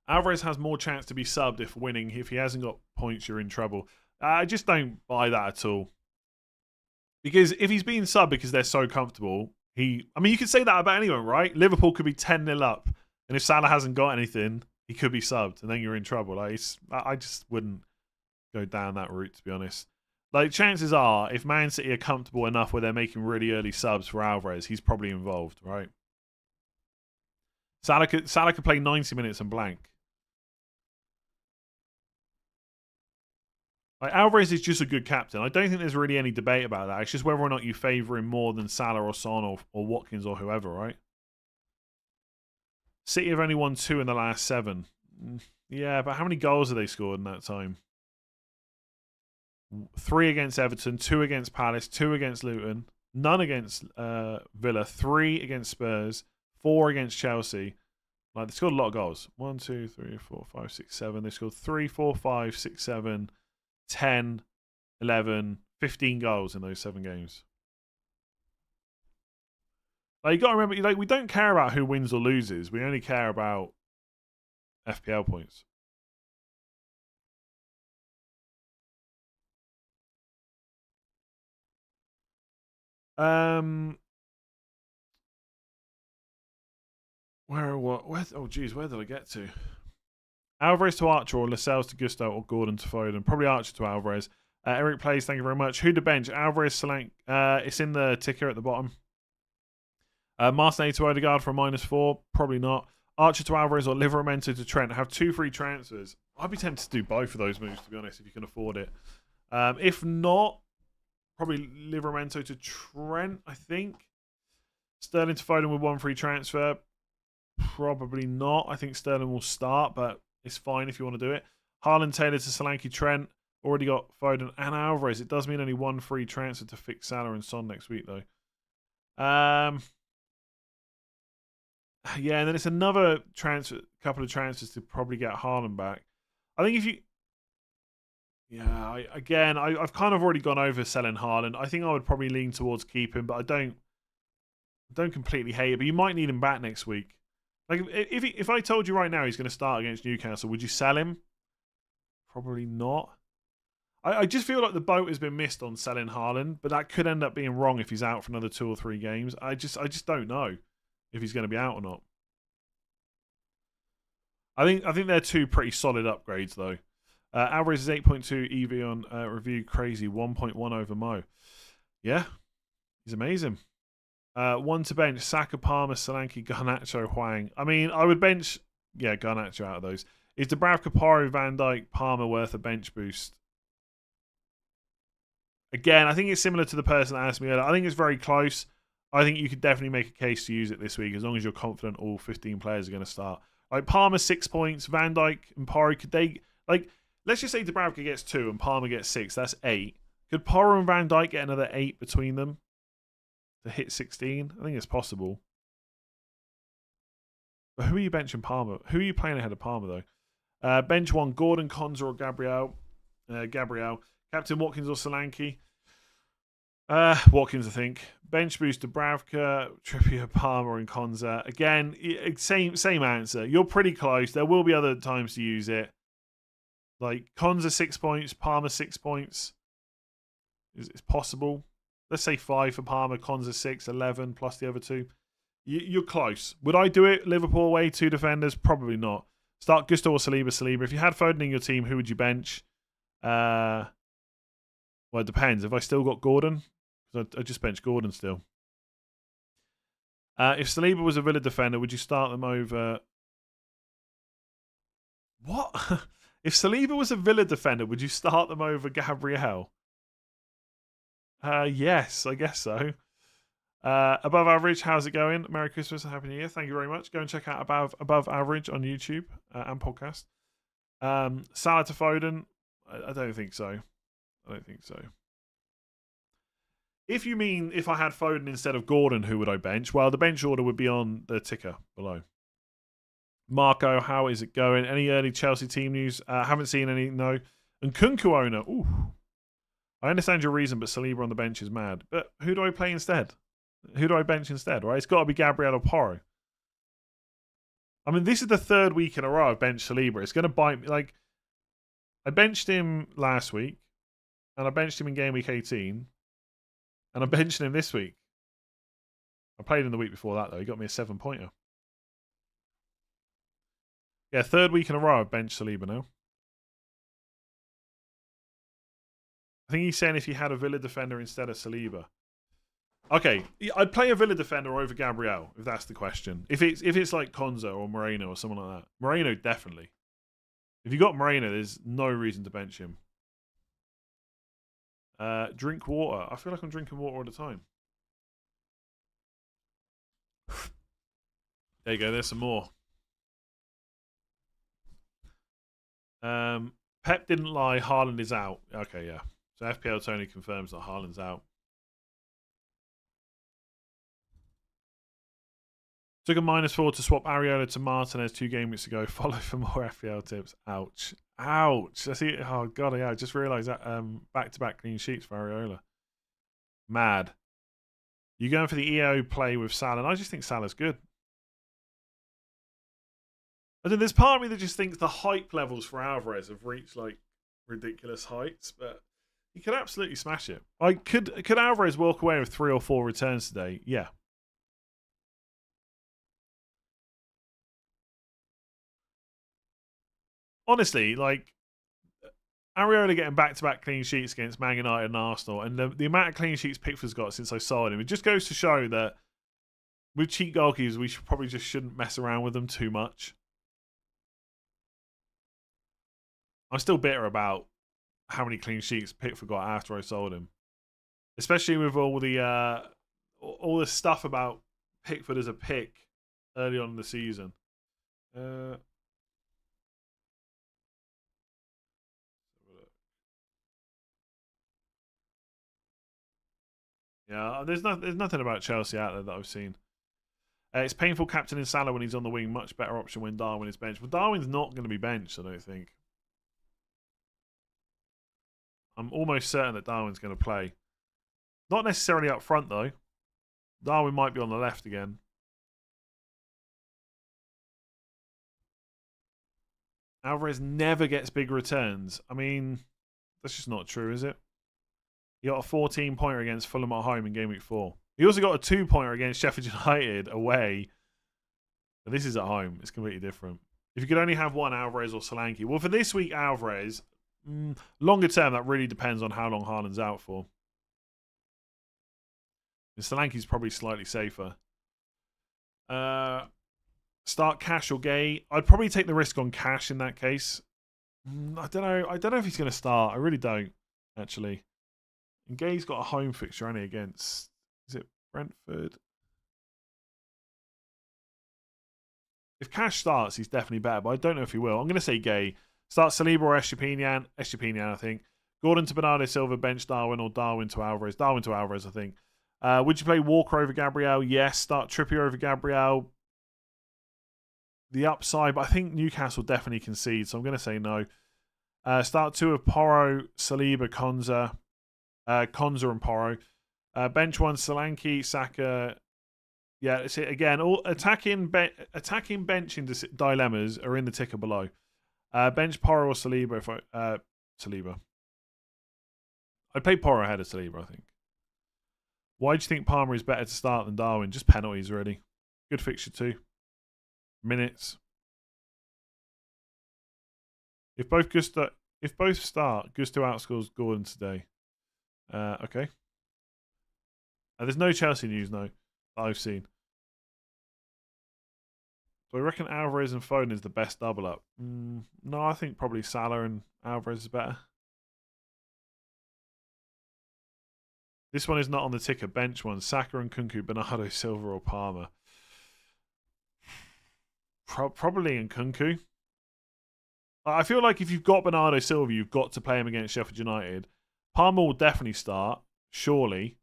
Alvarez has more chance to be subbed if winning. If he hasn't got points, you're in trouble. I just don't buy that at all. Because if he's being subbed because they're so comfortable... you could say that about anyone, right? Liverpool could be 10-0 up, and if Salah hasn't got anything, he could be subbed, and then you're in trouble. Like, I just wouldn't go down that route, to be honest. Like, chances are, if Man City are comfortable enough where they're making really early subs for Alvarez, he's probably involved, right? Salah could play 90 minutes and blank. Like, Alvarez is just a good captain. I don't think there's really any debate about that. It's just whether or not you favour him more than Salah or Son or Watkins or whoever, right? City have only won 2 in the last 7. Yeah, but how many goals have they scored in that time? 3 against Everton, 2 against Palace, 2 against Luton, none against Villa, 3 against Spurs, 4 against Chelsea. Like, they scored a lot of goals. 1, 2, 3, 4, 5, 6, 7. They scored 3, 4, 5, 6, 7, 10, 11, 15 goals in those 7 games. Like, you got to remember, like, we don't care about who wins or loses. We only care about FPL points. Geez, where did I get to? Alvarez to Archer, or Lascelles to Gusto, or Gordon to Foden. Probably Archer to Alvarez. Eric plays, thank you very much. Who to bench? Alvarez, Solanke. It's in the ticker at the bottom. Martinelli to Odegaard for a -4. Probably not. Archer to Alvarez or Livramento to Trent. Have 2 free transfers. I'd be tempted to do both of those moves, to be honest, if you can afford it. If not, probably Livramento to Trent, I think. Sterling to Foden with 1 free transfer. Probably not. I think Sterling will start, but it's fine if you want to do it. Haaland, Taylor to Solanke, Trent. Already got Foden and Alvarez. It does mean only 1 free transfer to fix Salah and Son next week, though. Yeah, and then it's another couple of transfers to probably get Haaland back. I think if you... Yeah, I've kind of already gone over selling Haaland. I think I would probably lean towards keeping, but I don't completely hate it. But you might need him back next week. Like, if I told you right now he's going to start against Newcastle, would you sell him? Probably not. I just feel like the boat has been missed on selling Haaland, but that could end up being wrong if he's out for another 2 or 3 games. I just don't know if he's going to be out or not. I think they're 2 pretty solid upgrades, though. Alvarez is 8.2 EV on review. Crazy. 1.1 over Mo. Yeah, he's amazing. 1 to bench. Saka, Palmer, Solanke, Garnacho, Hwang. I mean, I would bench, Garnacho out of those. Is Dubravka, Paro, Van Dijk, Palmer worth a bench boost? Again, I think it's similar to the person that asked me earlier. I think it's very close. I think you could definitely make a case to use it this week as long as you're confident all 15 players are going to start. Like, Palmer 6 points, Van Dijk and Paro, could they, like, let's just say Dubravka gets 2 and Palmer gets 6. That's 8. Could Paro and Van Dijk get another 8 between them to hit 16? I think it's possible. But who are you benching Palmer? Who are you playing ahead of Palmer, though? Bench 1, Gordon, Konza or Gabriel. Gabriel. Captain Watkins or Solanke. Watkins, I think. Bench boost Dubravka, Trippier, Palmer and Konza. Again, same answer. You're pretty close. There will be other times to use it. Like, Konza 6 points, Palmer 6 points. It's possible. Let's say 5 for Palmer, Konza 6, 11 plus the other 2. You're close. Would I do it? Liverpool away, 2 defenders? Probably not. Start Gusto or Saliba. If you had Foden in your team, who would you bench? Well, it depends. Have I still got Gordon? Because I just benched Gordon still. If Saliba was a Villa defender, would you start them over... What? If Saliba was a Villa defender, would you start them over Gabriel? Yes, I guess so. Above Average, how's it going? Merry Christmas and Happy New Year. Thank you very much. Go and check out Above Average on YouTube and podcast. Salah to Foden? I don't think so. If you mean if I had Foden instead of Gordon, who would I bench? Well, the bench order would be on the ticker below. Marco, how is it going? Any early Chelsea team news? Haven't seen any, no. And Kunku owner, ooh. I understand your reason, but Saliba on the bench is mad. But who do I play instead? Who do I bench instead, right? It's got to be Gabriel or Poro. I mean, this is the 3rd week in a row I've benched Saliba. It's going to bite me. Like, I benched him last week, and I benched him in game week 18, and I'm benching him this week. I played him the week before that, though. He got me a 7-pointer. Yeah, 3rd week in a row I've benched Saliba now. I think he's saying if you had a Villa defender instead of Saliba. Okay, I'd play a Villa defender over Gabriel, if that's the question. If it's like Konza or Moreno or someone like that. Moreno, definitely. If you got Moreno, there's no reason to bench him. Drink water. I feel like I'm drinking water all the time. There you go, there's some more. Pep didn't lie, Haaland is out. Okay, yeah. So FPL Tony confirms that Haaland's out. Took a -4 to swap Areola to Martinez 2 game weeks ago. Follow for more FPL tips. Ouch. Ouch. I see. Oh, God. Yeah, I just realised that back-to-back clean sheets for Areola. Mad. You going for the EO play with Salah? And I just think Salah's good. I think there's part of me that just thinks the hype levels for Alvarez have reached like ridiculous heights, but he could absolutely smash it. Like, could Alvarez walk away with 3 or 4 returns today? Yeah. Honestly, like, Areola getting back-to-back clean sheets against Man United and Arsenal, and the amount of clean sheets Pickford's got since I sold him, it just goes to show that with cheap goalkeepers, we probably just shouldn't mess around with them too much. I'm still bitter about how many clean sheets Pickford got after I sold him, especially with all the stuff about Pickford as a pick early on in the season. Yeah, there's nothing about Chelsea out there that I've seen. It's painful captaining Salah when he's on the wing. Much better option when Darwin is benched. But Darwin's not going to be benched, I don't think. I'm almost certain that Darwin's going to play. Not necessarily up front, though. Darwin might be on the left again. Alvarez never gets big returns. I mean, that's just not true, is it? He got a 14-pointer against Fulham at home in Game Week 4. He also got a 2-pointer against Sheffield United away. But this is at home. It's completely different. If you could only have one, Alvarez or Solanke. Well, for this week, Alvarez. Longer term, that really depends on how long Haaland's out for. And Solanke's probably slightly safer. Start Cash or Gay. I'd probably take the risk on Cash in that case. I don't know. I don't know if he's going to start. I really don't, actually. And Gay's got a home fixture, only against, is it Brentford? If Cash starts, he's definitely better, but I don't know if he will. I'm going to say Gay. Start Saliba or Estepinian. Estepinian, I think. Gordon to Bernardo Silva, bench Darwin, or Darwin to Alvarez. Darwin to Alvarez, I think. Would you play Walker over Gabriel? Yes. Start Trippier over Gabriel. The upside, but I think Newcastle definitely concede, so I'm going to say no. Start 2 of Porro, Saliba, Konza. Konza and Porro. Bench 1, Solanke, Saka. Yeah, it's it again. All attacking benching dilemmas are in the ticker below. Bench Porro or Saliba. Saliba. I'd play Porro ahead of Saliba, I think. Why do you think Palmer is better to start than Darwin? Just penalties, really. Good fixture too. Minutes. If both start, Gusto outscores Gordon today. Okay. There's no Chelsea news, no, that I've seen. So I reckon Alvarez and Foden is the best double up. No, I think probably Salah and Alvarez is better. This one is not on the ticker. Bench one. Saka and Kunku, Bernardo Silva or Palmer. Probably in Kunku. I feel like if you've got Bernardo Silva, you've got to play him against Sheffield United. Palmer will definitely start, surely.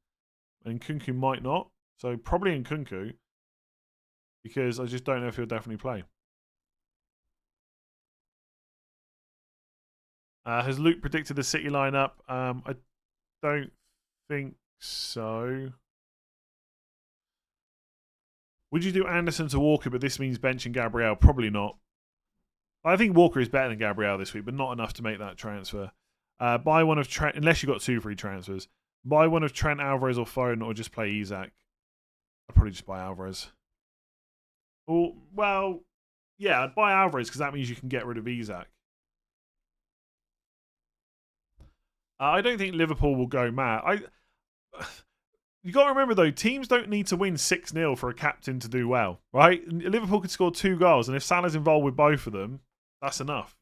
And Kunku might not. So probably in Kunku. Because I just don't know if he'll definitely play. Has Luke predicted the City lineup? I don't think so. Would you do Anderson to Walker, but this means benching Gabriel? Probably not. I think Walker is better than Gabriel this week, but not enough to make that transfer. Buy one of Trent, unless you've got 2 free transfers. Buy one of Trent, Alvarez, or Foden, or just play Isak. I'd probably just buy Alvarez. Well, yeah, I'd buy Alvarez because that means you can get rid of Isak. I don't think Liverpool will go mad. You got to remember, though, teams don't need to win 6-0 for a captain to do well, right? Liverpool could score 2 goals, and if Salah's involved with both of them, that's enough.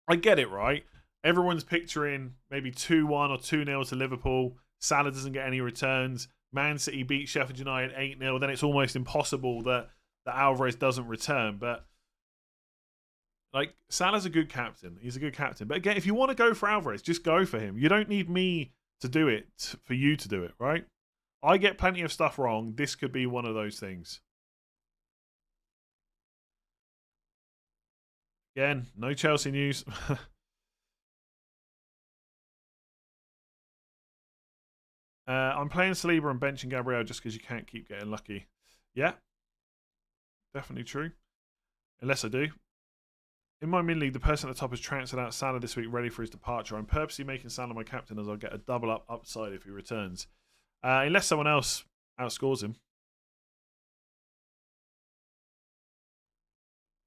I get it, right? Everyone's picturing maybe 2-1 or 2-0 to Liverpool. Salah doesn't get any returns. Man City beat Sheffield United 8-0. Then it's almost impossible that Alvarez doesn't return. But like, Salah's a good captain. He's a good captain. But again, if you want to go for Alvarez, just go for him. You don't need me to do it for you to do it, right? I get plenty of stuff wrong. This could be one of those things. Again, no Chelsea news. I'm playing Saliba and benching Gabriel just because you can't keep getting lucky. Yeah, definitely true. Unless I do. In my min league, the person at the top has transferred out Salah this week, ready for his departure. I'm purposely making Salah my captain as I'll get a double up upside if he returns. Unless someone else outscores him.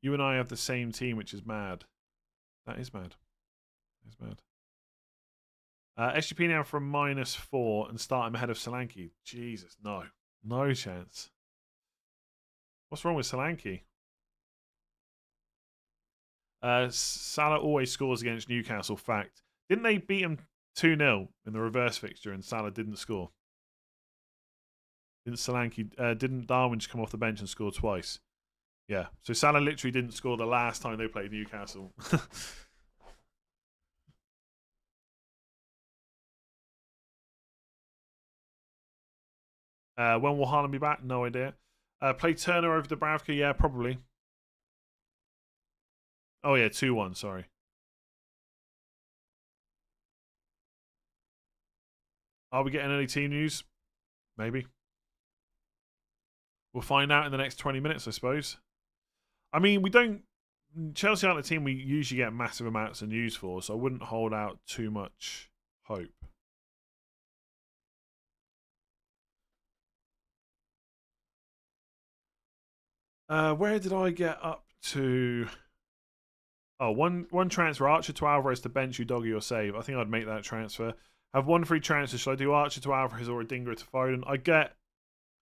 You and I have the same team, which is mad. That is mad. That is mad. SGP now from -4 and start him ahead of Solanke. Jesus, no. No chance. What's wrong with Solanke? Salah always scores against Newcastle. Fact. Didn't they beat him 2-0 in the reverse fixture and Salah didn't score? Didn't Darwin just come off the bench and score twice? Yeah. So Salah literally didn't score the last time they played Newcastle. When will Haaland be back? No idea. Play Turner over Dubravka? Yeah, probably. Oh, yeah, 2-1, sorry. Are we getting any team news? Maybe. We'll find out in the next 20 minutes, I suppose. I mean, we don't... Chelsea aren't a team we usually get massive amounts of news for, so I wouldn't hold out too much hope. Where did I get up to? Oh, one transfer, Archer to Alvarez to bench you, doggy or save. I think I'd make that transfer. Have one free transfer. Should I do Archer to Alvarez or a Dinger to Foden? I get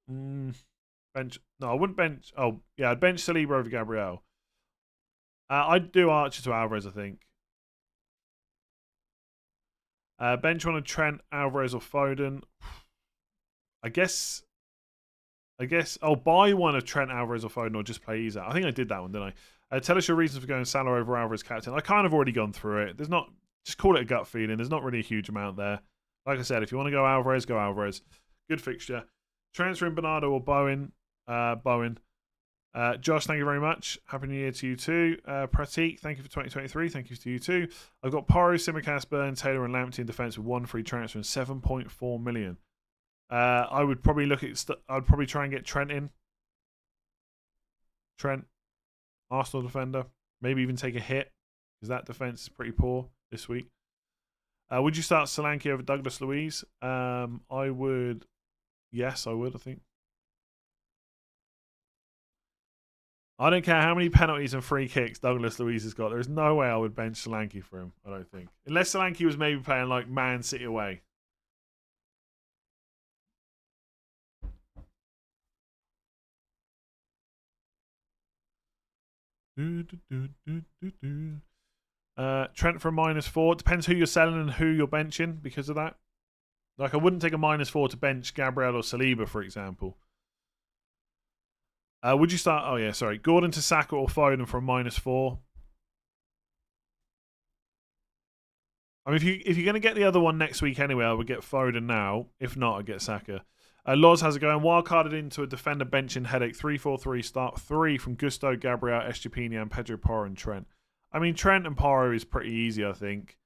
bench. No, I wouldn't bench. Oh, yeah, I'd bench Saliba over Gabriel. I'd do Archer to Alvarez, I think. Bench one of Trent, Alvarez or Foden. I guess I'll buy one of Trent, Alvarez or Foden or just play Isa. I think I did that one, didn't I? Tell us your reasons for going Salah over Alvarez captain. I kind of already gone through it. There's not, just call it a gut feeling. There's not really a huge amount there. Like I said, if you want to go Alvarez, go Alvarez. Good fixture. Transferring Bernardo or Bowen. Josh, thank you very much. Happy New Year to you too. Pratik, thank you for 2023. Thank you to you too. I've got Porro, Simicast, Burn, Taylor and Lamptey in defence with one free transfer and 7.4 million. I would probably look at. I'd probably try and get Trent in. Trent, Arsenal defender. Maybe even take a hit because that defense is pretty poor this week. Would you start Solanke over Douglas Luiz? I would. Yes, I would. I think. I don't care how many penalties and free kicks Douglas Luiz has got. There's no way I would bench Solanke for him. I don't think, unless Solanke was maybe playing like Man City away. Trent for -4. Depends who you're selling and who you're benching because of that. Like, I wouldn't take a -4 to bench Gabriel or Saliba, for example. Would you start? Oh, yeah, sorry. Gordon to Saka or Foden for a -4. I mean, if you're going to get the other one next week anyway, I would get Foden now. If not, I'd get Saka. Loz has it going. Wildcarded into a defender benching headache. 3-4-3 start 3 from Gusto, Gabriel, Estepinian, Pedro Porro, and Trent. I mean, Trent and Porro is pretty easy, I think.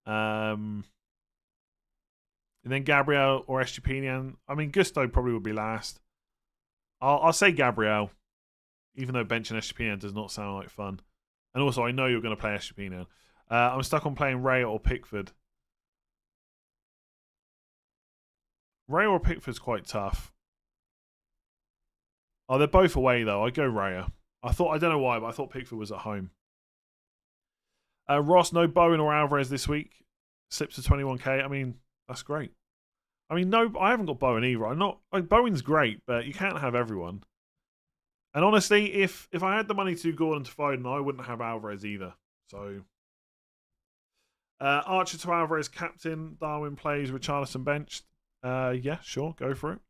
And then Gabriel or Estepinian. I mean, Gusto probably would be last. I'll say Gabriel, even though benching Estepinian does not sound like fun. And also, I know you're going to play Estepinian. I'm stuck on playing Ray or Pickford. Ray or Pickford's quite tough. Oh, they're both away though. I go Raya. I don't know why, but I thought Pickford was at home. Ross, no Bowen or Alvarez this week. Slips to 21k. I mean, that's great. I mean, no, I haven't got Bowen either. Bowen's great, but you can't have everyone. And honestly, if I had the money to do Gordon to Foden, I wouldn't have Alvarez either. So, Archer to Alvarez captain. Darwin plays. Richarlison benched. Yeah, sure, go for it.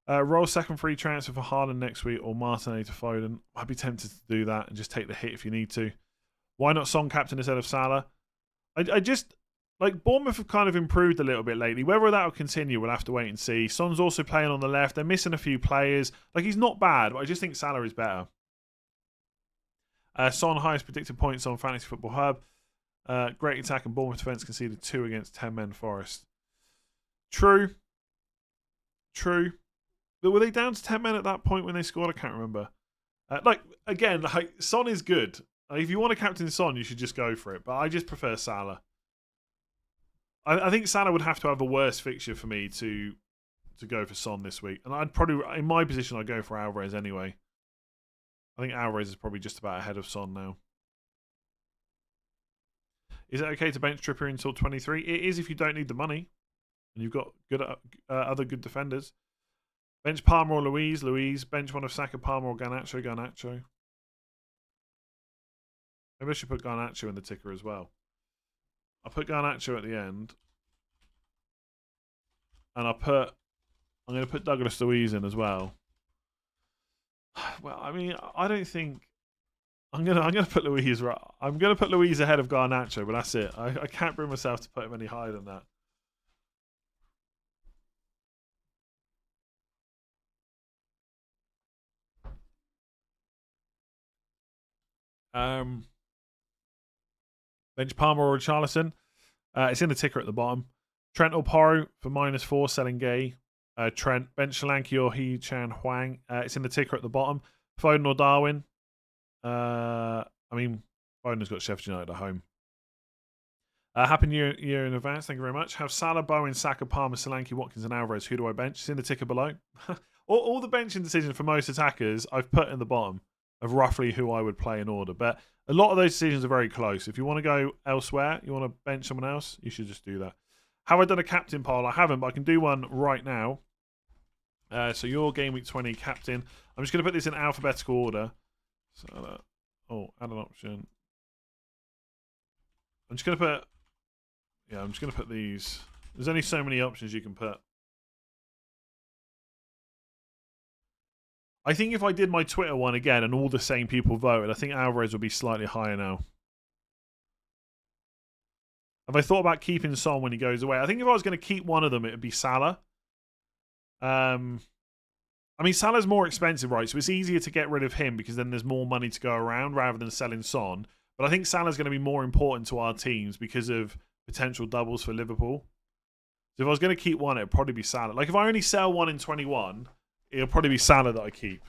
Roll second free transfer for Haaland next week or Martinelli to Foden. I'd be tempted to do that and just take the hit if you need to. Why not Son captain instead of Salah? I just like Bournemouth have kind of improved a little bit lately. Whether that will continue, we'll have to wait and see. Son's also playing on the left. They're missing a few players. Like, he's not bad, but I just think Salah is better. Son, highest predicted points on Fantasy Football Hub. Great attack and Bournemouth defence conceded 2 against 10 men Forest. True. But were they down to 10 men at that point when they scored? I can't remember. Again, Son is good. If you want to captain Son, you should just go for it. But I just prefer Salah. I think Salah would have to have a worse fixture for me to go for Son this week. And I'd probably, in my position, I'd go for Alvarez anyway. I think Alvarez is probably just about ahead of Son now. Is it okay to bench Trippier until 23? It is if you don't need the money. And you've got good other good defenders. Bench Palmer or Louise. Bench one of Saka, Palmer or Garnacho. Maybe I should put Garnacho in the ticker as well. I'll put Garnacho at the end. And I'm going to put Douglas Luiz in as well. Well, I mean, I don't think I'm gonna put Luiz right. I'm gonna put Luiz ahead of Garnacho, but that's it. I can't bring myself to put him any higher than that. Bench Palmer or Richarlison. It's in the ticker at the bottom. Trent or Porro for -4, selling Gay. Trent. Bench Solanke or He Chan Huang. It's in the ticker at the bottom. Foden or Darwin. Foden's got Sheffield United at home. Happy New Year in advance. Thank you very much. Have Salah, Bowen, Saka, Palmer, Solanke, Watkins and Alvarez. Who do I bench? It's in the ticker below. all the benching decisions for most attackers I've put in the bottom of roughly who I would play in order. But a lot of those decisions are very close. If you want to go elsewhere, you want to bench someone else, you should just do that. Have I done a captain poll? I haven't, but I can do one right now. So your Game Week 20 captain. I'm just going to put this in alphabetical order. So, add an option. I'm just going to put these. There's only so many options you can put. I think if I did my Twitter one again and all the same people voted, I think Alvarez would be slightly higher now. Have I thought about keeping Son when he goes away? I think if I was going to keep one of them, it would be Salah. Salah's more expensive, right? So it's easier to get rid of him because then there's more money to go around rather than selling Son. But I think Salah's going to be more important to our teams because of potential doubles for Liverpool. So if I was going to keep one, it would probably be Salah. Like if I only sell one in 21, it'll probably be Salah that I keep.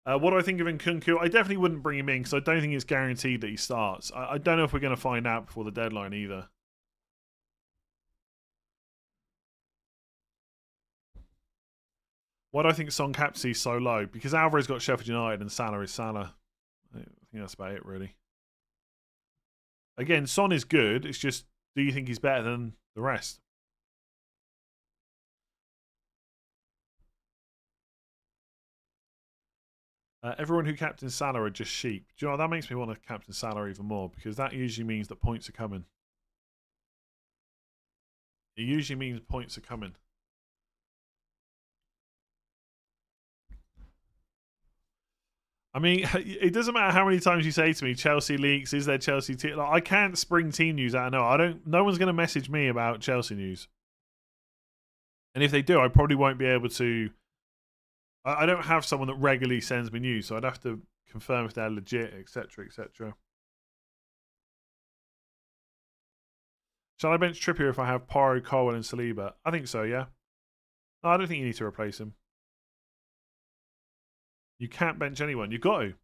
What do I think of Nkunku? I definitely wouldn't bring him in because I don't think it's guaranteed that he starts. I don't know if we're going to find out before the deadline either. Why do I think Son captaincy is so low? Because Alvarez got Sheffield United and Salah is Salah. I think that's about it, really. Again, Son is good. It's just, do you think he's better than the rest? Everyone who captains Salah are just sheep. Do you know what? That makes me want to captain Salah even more because that usually means that points are coming. It usually means points are coming. I mean, it doesn't matter how many times you say to me, Chelsea leaks, is there Chelsea team? Like, I can't spring team news out. No one's going to message me about Chelsea news. And if they do, I probably won't be able to. I don't have someone that regularly sends me news, so I'd have to confirm if they're legit, etc., etc. Shall I bench Trippier if I have Porro, Colwell, and Saliba? I think so, yeah. No, I don't think you need to replace him. You can't bench anyone. You got to.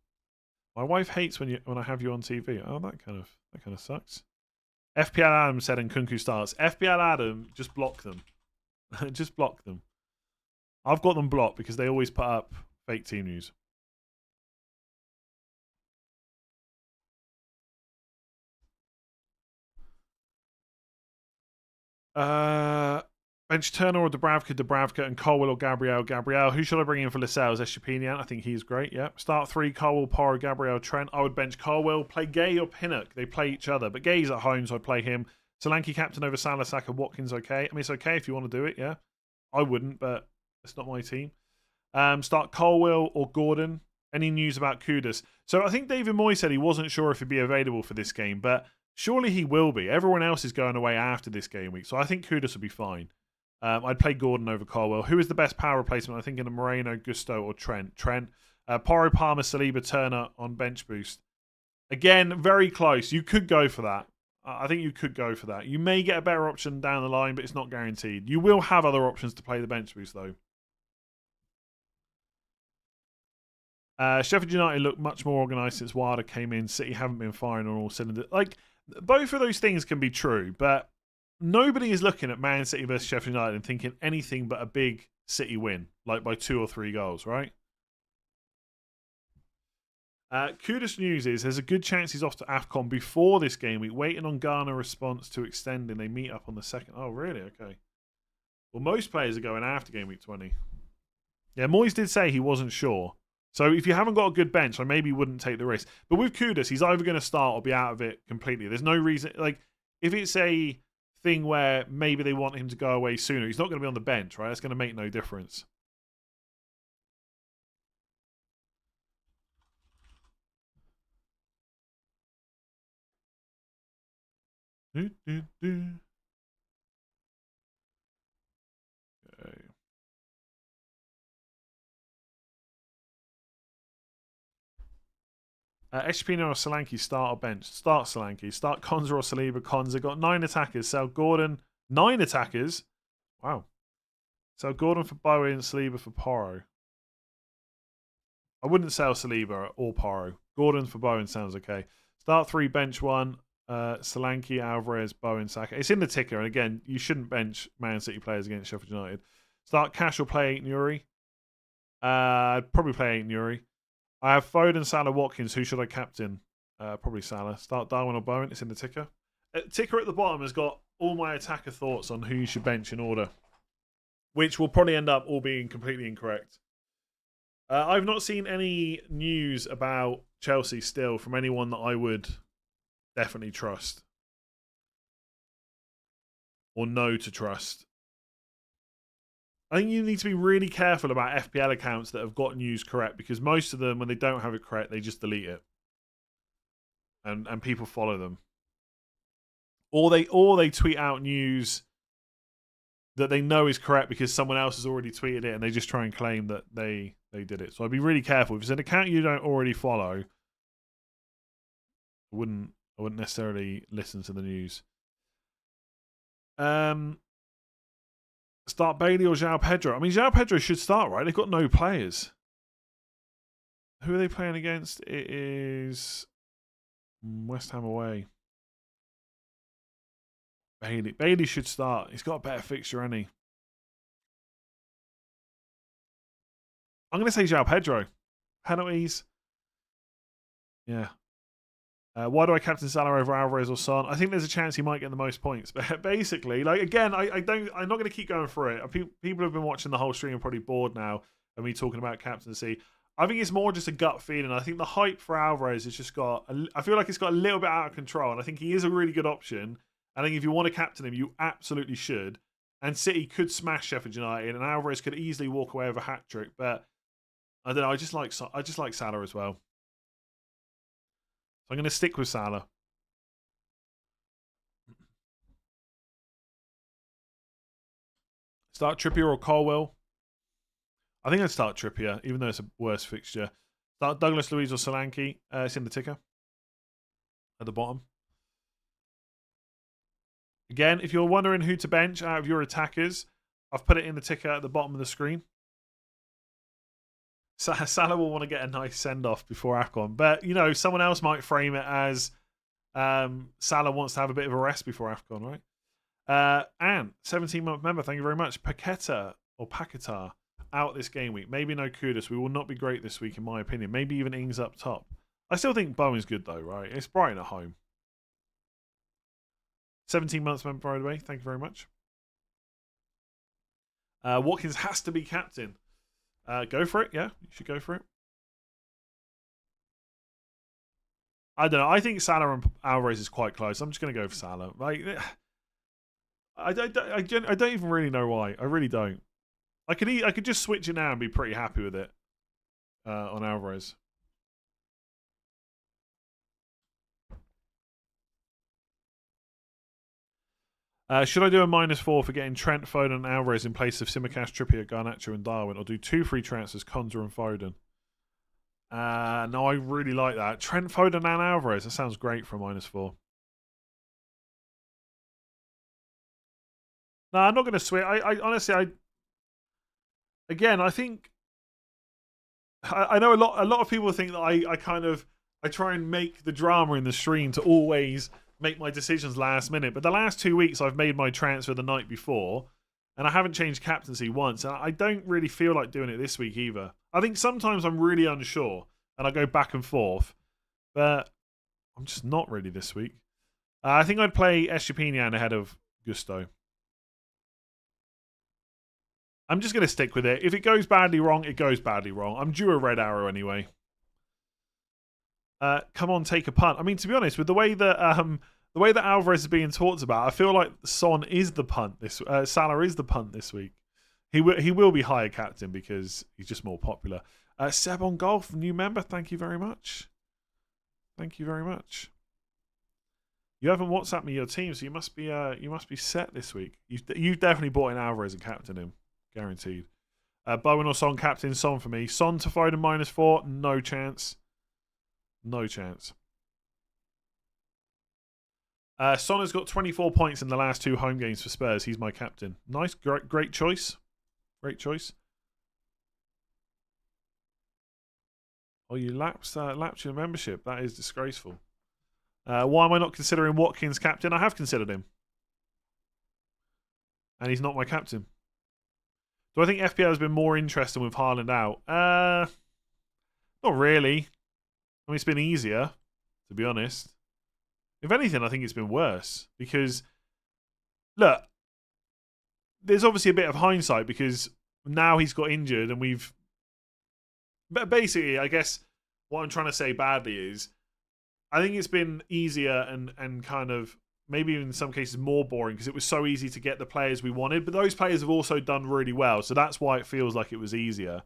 My wife hates when I have you on TV. Oh, that kind of sucks. FPL Adam said Nkunku starts. FPL Adam, just block them. Just block them. I've got them blocked because they always put up fake team news. Bench Turner or Dubravka, and Colwell or Gabriel. Who should I bring in for Lascelles? Estupiñán. I think he's great, yeah. Start 3, Colwell, Porro, Gabriel, Trent. I would bench Colwell. Play Gay or Pinnock. They play each other, but Gay's at home, so I'd play him. Solanke captain over Salah, Saka, Watkins, okay. I mean, it's okay if you want to do it, yeah. I wouldn't, but it's not my team. Start Colwell or Gordon. Any news about Kudus? So I think David Moyes said he wasn't sure if he'd be available for this game, but surely he will be. Everyone else is going away after this game week, so I think Kudus will be fine. I'd play Gordon over Colwell. Who is the best power replacement? I think in a Moreno, Gusto, or Trent. Trent. Porro, Palmer, Saliba, Turner on bench boost. Again, very close. You could go for that. I think you could go for that. You may get a better option down the line, but it's not guaranteed. You will have other options to play the bench boost, though. Sheffield United look much more organised since Wilder came in. City haven't been firing on all cylinders. Like, both of those things can be true, but nobody is looking at Man City versus Sheffield United and thinking anything but a big City win, like by 2 or 3 goals, right? Kudus news is there's a good chance he's off to AFCON before this game week, waiting on Ghana response to extending. They meet up on the 2nd. Oh, really? Okay. Well, most players are going after game week 20. Yeah, Moyes did say he wasn't sure. So if you haven't got a good bench, I maybe wouldn't take the risk. But with Kudus, he's either going to start or be out of it completely. There's no reason. Like, if it's a thing where maybe they want him to go away sooner, he's not going to be on the bench, right? That's going to make no difference. Okay. Eshpino or Solanke, start or bench? Start Solanke. Start Konza or Saliba. Konza. Got 9 attackers. Sell Gordon. 9 attackers? Wow. Sell Gordon for Bowen, Saliba for Porro. I wouldn't sell Saliba or Porro. Gordon for Bowen sounds okay. Start 3, bench 1. Solanke, Alvarez, Bowen, Saka. It's in the ticker, and again, you shouldn't bench Man City players against Sheffield United. Start Cash or play 8 Nuri. I'd probably play 8 Nuri. I have Foden, Salah, Watkins. Who should I captain? Probably Salah. Start Darwin or Bowen. It's in the ticker. Ticker at the bottom has got all my attacker thoughts on who you should bench in order, which will probably end up all being completely incorrect. I've not seen any news about Chelsea still from anyone that I would definitely trust or know to trust. I think you need to be really careful about FPL accounts that have got news correct, because most of them, when they don't have it correct, they just delete it, and people follow them, or they tweet out news that they know is correct because someone else has already tweeted it, and they just try and claim that they did it. So I'd be really careful. If it's an account you don't already follow, I wouldn't necessarily listen to the news. Start Bailey or João Pedro? I mean, João Pedro should start, right? They've got no players. Who are they playing against? It is West Ham away. Bailey should start. He's got a better fixture, hasn't he? I'm going to say João Pedro. Penalties. Yeah. Why do I captain Salah over Alvarez or Son? I think there's a chance he might get the most points. But basically, like, again, I'm not going to keep going through it. People have been watching the whole stream are probably bored now of me talking about captaincy. I think it's more just a gut feeling. I think the hype for Alvarez has just I feel like it's got a little bit out of control. And I think he is a really good option. I think if you want to captain him, you absolutely should. And City could smash Sheffield United, and Alvarez could easily walk away with a hat trick. But I don't know. I just like Salah as well. I'm going to stick with Salah. Start Trippier or Colwell? I think I'd start Trippier, even though it's a worse fixture. Start Douglas Luiz or Solanke. It's in the ticker at the bottom. Again, if you're wondering who to bench out of your attackers, I've put it in the ticker at the bottom of the screen. Salah will want to get a nice send-off before AFCON. But, you know, someone else might frame it as Salah wants to have a bit of a rest before AFCON, right? And 17-month member, thank you very much. Paqueta out this game week. Maybe no Kudus. We will not be great this week, in my opinion. Maybe even Ings up top. I still think Bowen's good, though, right? It's Brighton at home. 17 months member, by the way. Thank you very much. Watkins has to be captain. Go for it, yeah. You should go for it. I don't know. I think Salah and Alvarez is quite close. I'm just going to go for Salah. Like, I don't even really know why. I really don't. I could just switch it now and be pretty happy with it on Alvarez. Should I do a -4 for getting Trent, Foden, and Alvarez in place of Tsimikas, Trippier, Garnacho, and Darwin, or do 2 free transfers, Konza and Foden? No, I really like that. Trent, Foden, and Alvarez. That sounds great for a -4. No, I'm not going to switch. I honestly, I think I know a lot of people think that I try and make the drama in the stream to always make my decisions last minute. But the last 2 weeks, I've made my transfer the night before, and I haven't changed captaincy once. And I don't really feel like doing it this week either. I think sometimes I'm really unsure, and I go back and forth. But I'm just not really this week. I think I'd play Estepinian ahead of Gusto. I'm just going to stick with it. If it goes badly wrong, it goes badly wrong. I'm due a red arrow anyway. Come on, take a punt. I mean, to be honest, with the way that Alvarez is being talked about, I feel like Son is the punt this. Salah is the punt this week. He will be higher captain because he's just more popular. Seb on golf, new member. Thank you very much. Thank you very much. You haven't WhatsApped me your team, so you must be set this week. You've definitely bought in Alvarez and captain him, guaranteed. Bowen or Son captain Son for me. Son to Foden -4, no chance. No chance. Son has got 24 points in the last 2 home games for Spurs. He's my captain. Nice, great choice. Great choice. Oh, you lapsed your membership. That is disgraceful. Why am I not considering Watkins captain? I have considered him. And he's not my captain. Do I think FPL has been more interesting with Haaland out? Not really. I mean, it's been easier, to be honest. If anything, I think it's been worse. Because, look, there's obviously a bit of hindsight because now he's got injured and we've... But basically, I guess what I'm trying to say badly is I think it's been easier and kind of maybe even in some cases more boring because it was so easy to get the players we wanted. But those players have also done really well. So that's why it feels like it was easier.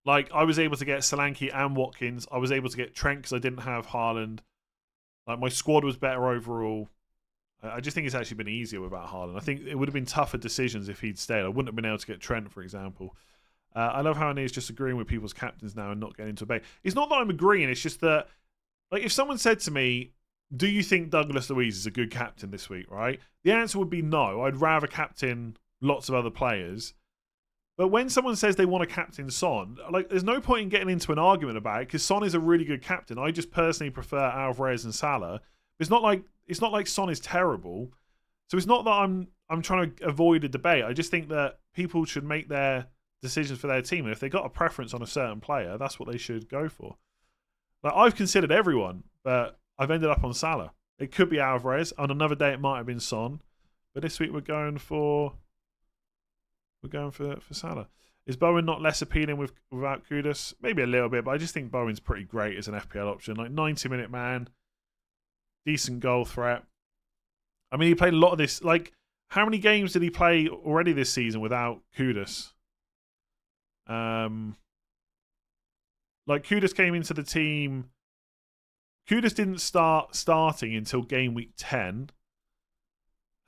Like, I was able to get Solanke and Watkins. I was able to get Trent because I didn't have Haaland. Like, my squad was better overall. I just think it's actually been easier without Haaland. I think it would have been tougher decisions if he'd stayed. I wouldn't have been able to get Trent, for example. I love how Ane's just agreeing with people's captains now and not getting into a debate. It's not that I'm agreeing. It's just that, like, if someone said to me, do you think Douglas Luiz is a good captain this week, right? The answer would be no. I'd rather captain lots of other players. But when someone says they want to captain Son, like, there's no point in getting into an argument about it because Son is a really good captain. I just personally prefer Alvarez and Salah. It's not like Son is terrible. So it's not that I'm trying to avoid a debate. I just think that people should make their decisions for their team. And if they've got a preference on a certain player, that's what they should go for. Like, I've considered everyone, but I've ended up on Salah. It could be Alvarez. On another day, it might have been Son. But this week, we're going for Salah. Is Bowen not less appealing without Kudus? Maybe a little bit, but I just think Bowen's pretty great as an FPL option. Like, 90-minute man, decent goal threat. I mean, he played a lot of this. Like, how many games did he play already this season without Kudus? Like, Kudus came into the team. Kudus didn't starting until game week 10.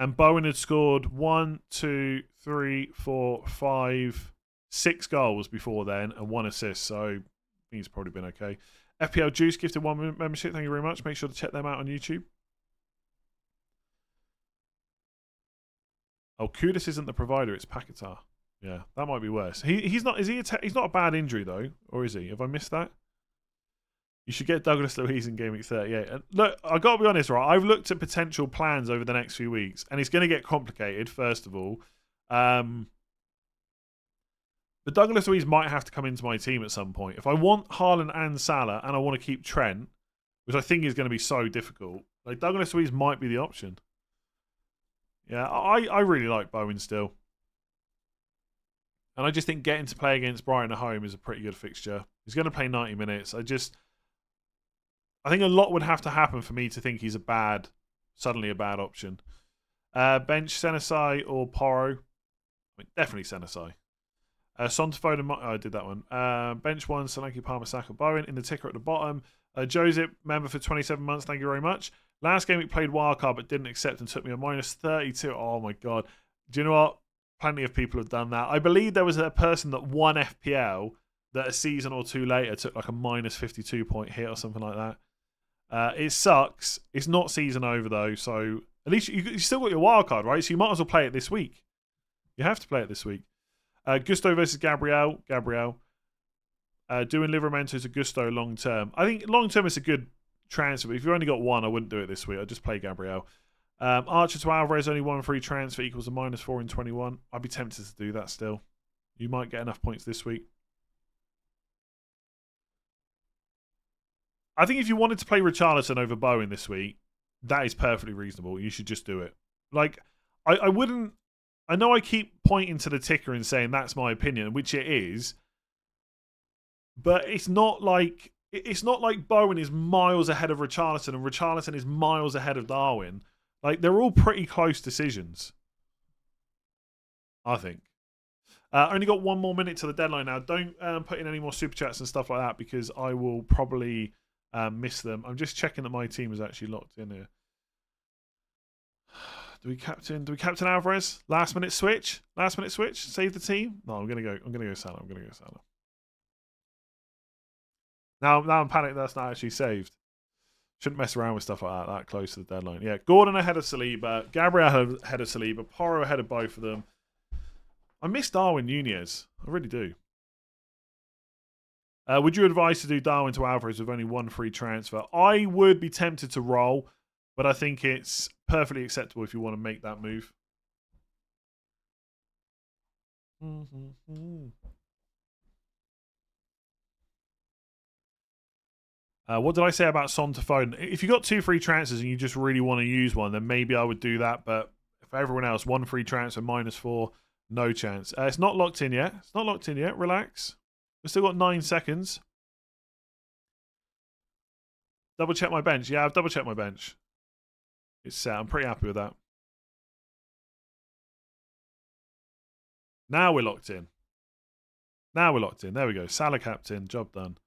And Bowen had scored 1, 2, 3, 4, 5, 6 goals before then and 1 assist. So I think he's probably been okay. FPL Juice gifted 1 membership. Thank you very much. Make sure to check them out on YouTube. Oh, Kudus isn't the provider. It's Paquetá. Yeah, that might be worse. He's not. He's not a bad injury though, or is he? Have I missed that? You should get Douglas Luiz in Game Week 38. And look, I got to be honest, right? I've looked at potential plans over the next few weeks, and it's going to get complicated. First of all, but Douglas Luiz might have to come into my team at some point. If I want Haaland and Salah, and I want to keep Trent, which I think is going to be so difficult, like Douglas Luiz might be the option. Yeah, I really like Bowen still. And I just think getting to play against Brighton at home is a pretty good fixture. He's going to play 90 minutes. I think a lot would have to happen for me to think he's suddenly a bad option. Bench Senesi or Porro? I mean, definitely Senesi. Son to Foden, I did that one. Bench 1, Solanke, Palmer, Saka, Bowen. In the ticker at the bottom. Joseph, member for 27 months. Thank you very much. Last game we played wildcard but didn't accept and took me a -32. Oh my god. Do you know what? Plenty of people have done that. I believe there was a person that won FPL that a season or two later took like a -52 point hit or something like that. It sucks. It's not season over though, so at least you still got your wildcard, right? So you might as well play it this week. You have to play it this week. Gusto versus Gabriel. Doing Livramento to Gusto long term. I think long term is a good transfer, but if you've only got one, I wouldn't do it this week. I'd just play Gabriel. Archer to Alvarez, only one free transfer equals a -4 in 21. I'd be tempted to do that still. You might get enough points this week. I think if you wanted to play Richarlison over Bowen this week, that is perfectly reasonable. You should just do it. Like, I wouldn't... I know I keep pointing to the ticker and saying that's my opinion, which it is, but it's not like Bowen is miles ahead of Richarlison and Richarlison is miles ahead of Darwin. Like, they're all pretty close decisions, I think. Only got 1 more minute to the deadline now. Don't put in any more super chats and stuff like that because I will probably miss them. I'm just checking that my team is actually locked in here. Do we captain Alvarez? Last minute switch? Save the team? No, I'm gonna go Salah. Now I'm panicked that's not actually saved. Shouldn't mess around with stuff like that close to the deadline. Yeah, Gordon ahead of Saliba, Gabriel ahead of Saliba, Porro ahead of both of them. I miss Darwin Nunez. I really do. Would you advise to do Darwin to Alvarez with only one free transfer? I would be tempted to roll, but I think it's perfectly acceptable if you want to make that move. What did I say about Son to Foden? If you got 2 free transfers and you just really want to use one, then maybe I would do that. But for everyone else, 1 free transfer, -4, no chance. It's not locked in yet. Relax. We've still got 9 seconds. Double check my bench. Yeah, I've double checked my bench. It's set. I'm pretty happy with that. Now we're locked in. There we go. Salah captain. Job done.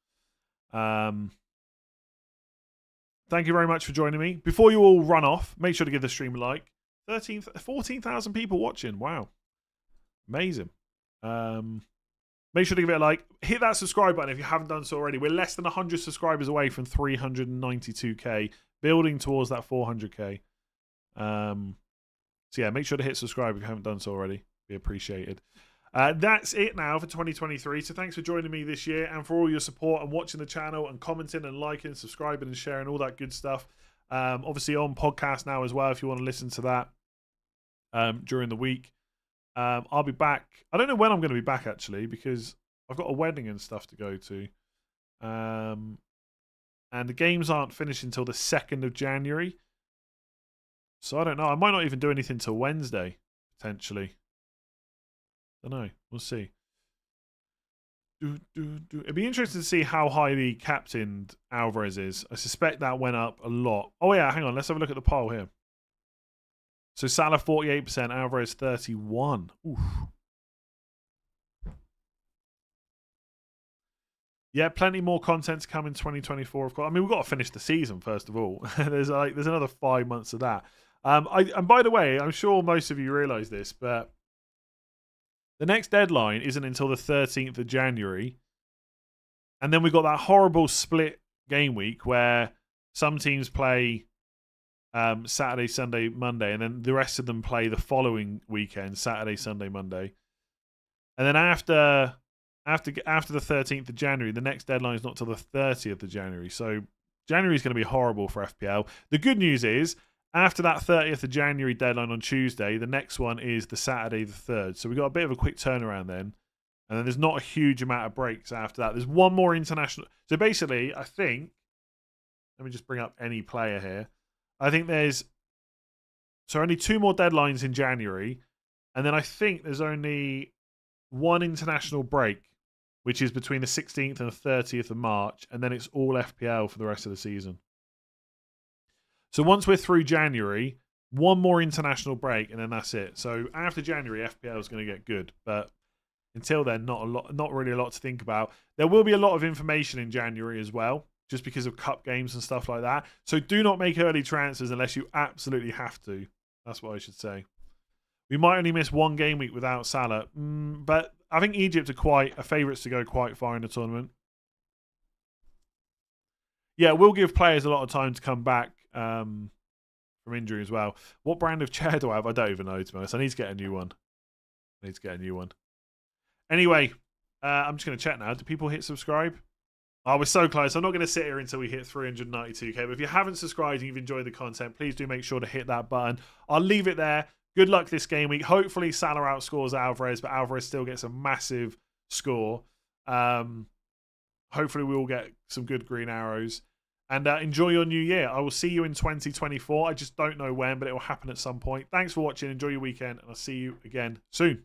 Thank you very much for joining me. Before you all run off, make sure to give the stream a like. 14,000 people watching. Wow. Amazing. Make sure to give it a like. Hit that subscribe button if you haven't done so already. We're less than 100 subscribers away from 392k. Building towards that 400k. So yeah, make sure to hit subscribe if you haven't done so already. Be appreciated. That's it now for 2023. So thanks for joining me this year and for all your support and watching the channel and commenting and liking, subscribing and sharing, all that good stuff. Obviously on podcast now as well if you want to listen to that during the week. I'll be back. I don't know when I'm going to be back actually because I've got a wedding and stuff to go to. And the games aren't finished until the 2nd of January. So I don't know. I might not even do anything till Wednesday, potentially. I don't know. We'll see. It'd be interesting to see how highly captained Alvarez is. I suspect that went up a lot. Oh yeah, hang on. Let's have a look at the poll here. So Salah 48%, Alvarez 31%. Oof. Yeah, plenty more content to come in 2024. Of course, I mean we've got to finish the season first of all. there's another 5 months of that. And by the way, I'm sure most of you realise this, but the next deadline isn't until the 13th of January, and then we've got that horrible split game week where some teams play Saturday, Sunday, Monday, and then the rest of them play the following weekend, Saturday, Sunday, Monday. And then after the 13th of January, the next deadline is not till the 30th of January. So January is going to be horrible for FPL. The good news is, after that 30th of January deadline on Tuesday, the next one is the Saturday the 3rd. So we've got a bit of a quick turnaround then. And then there's not a huge amount of breaks after that. There's one more international. So basically, I think, let me just bring up any player here. I think there's only 2 more deadlines in January. And then I think there's only one international break, which is between the 16th and the 30th of March. And then it's all FPL for the rest of the season. So once we're through January, one more international break, and then that's it. So after January, FPL is going to get good. But until then, not really a lot to think about. There will be a lot of information in January as well. just because of cup games and stuff like that. So do not make early transfers unless you absolutely have to. That's what I should say. We might only miss one game week without Salah, but I think Egypt are favourites to go quite far in the tournament. Yeah, we'll give players a lot of time to come back from injury as well. What brand of chair do I have? I don't even know, to be honest. I need to get a new one. Anyway, I'm just going to check now. Do people hit subscribe? Oh, we're so close. I'm not going to sit here until we hit 392k. But if you haven't subscribed and you've enjoyed the content, please do make sure to hit that button. I'll leave it there. Good luck this game week. Hopefully Salah outscores Alvarez, but Alvarez still gets a massive score. Hopefully we will get some good green arrows. And enjoy your new year. I will see you in 2024. I just don't know when, but it will happen at some point. Thanks for watching. Enjoy your weekend, and I'll see you again soon.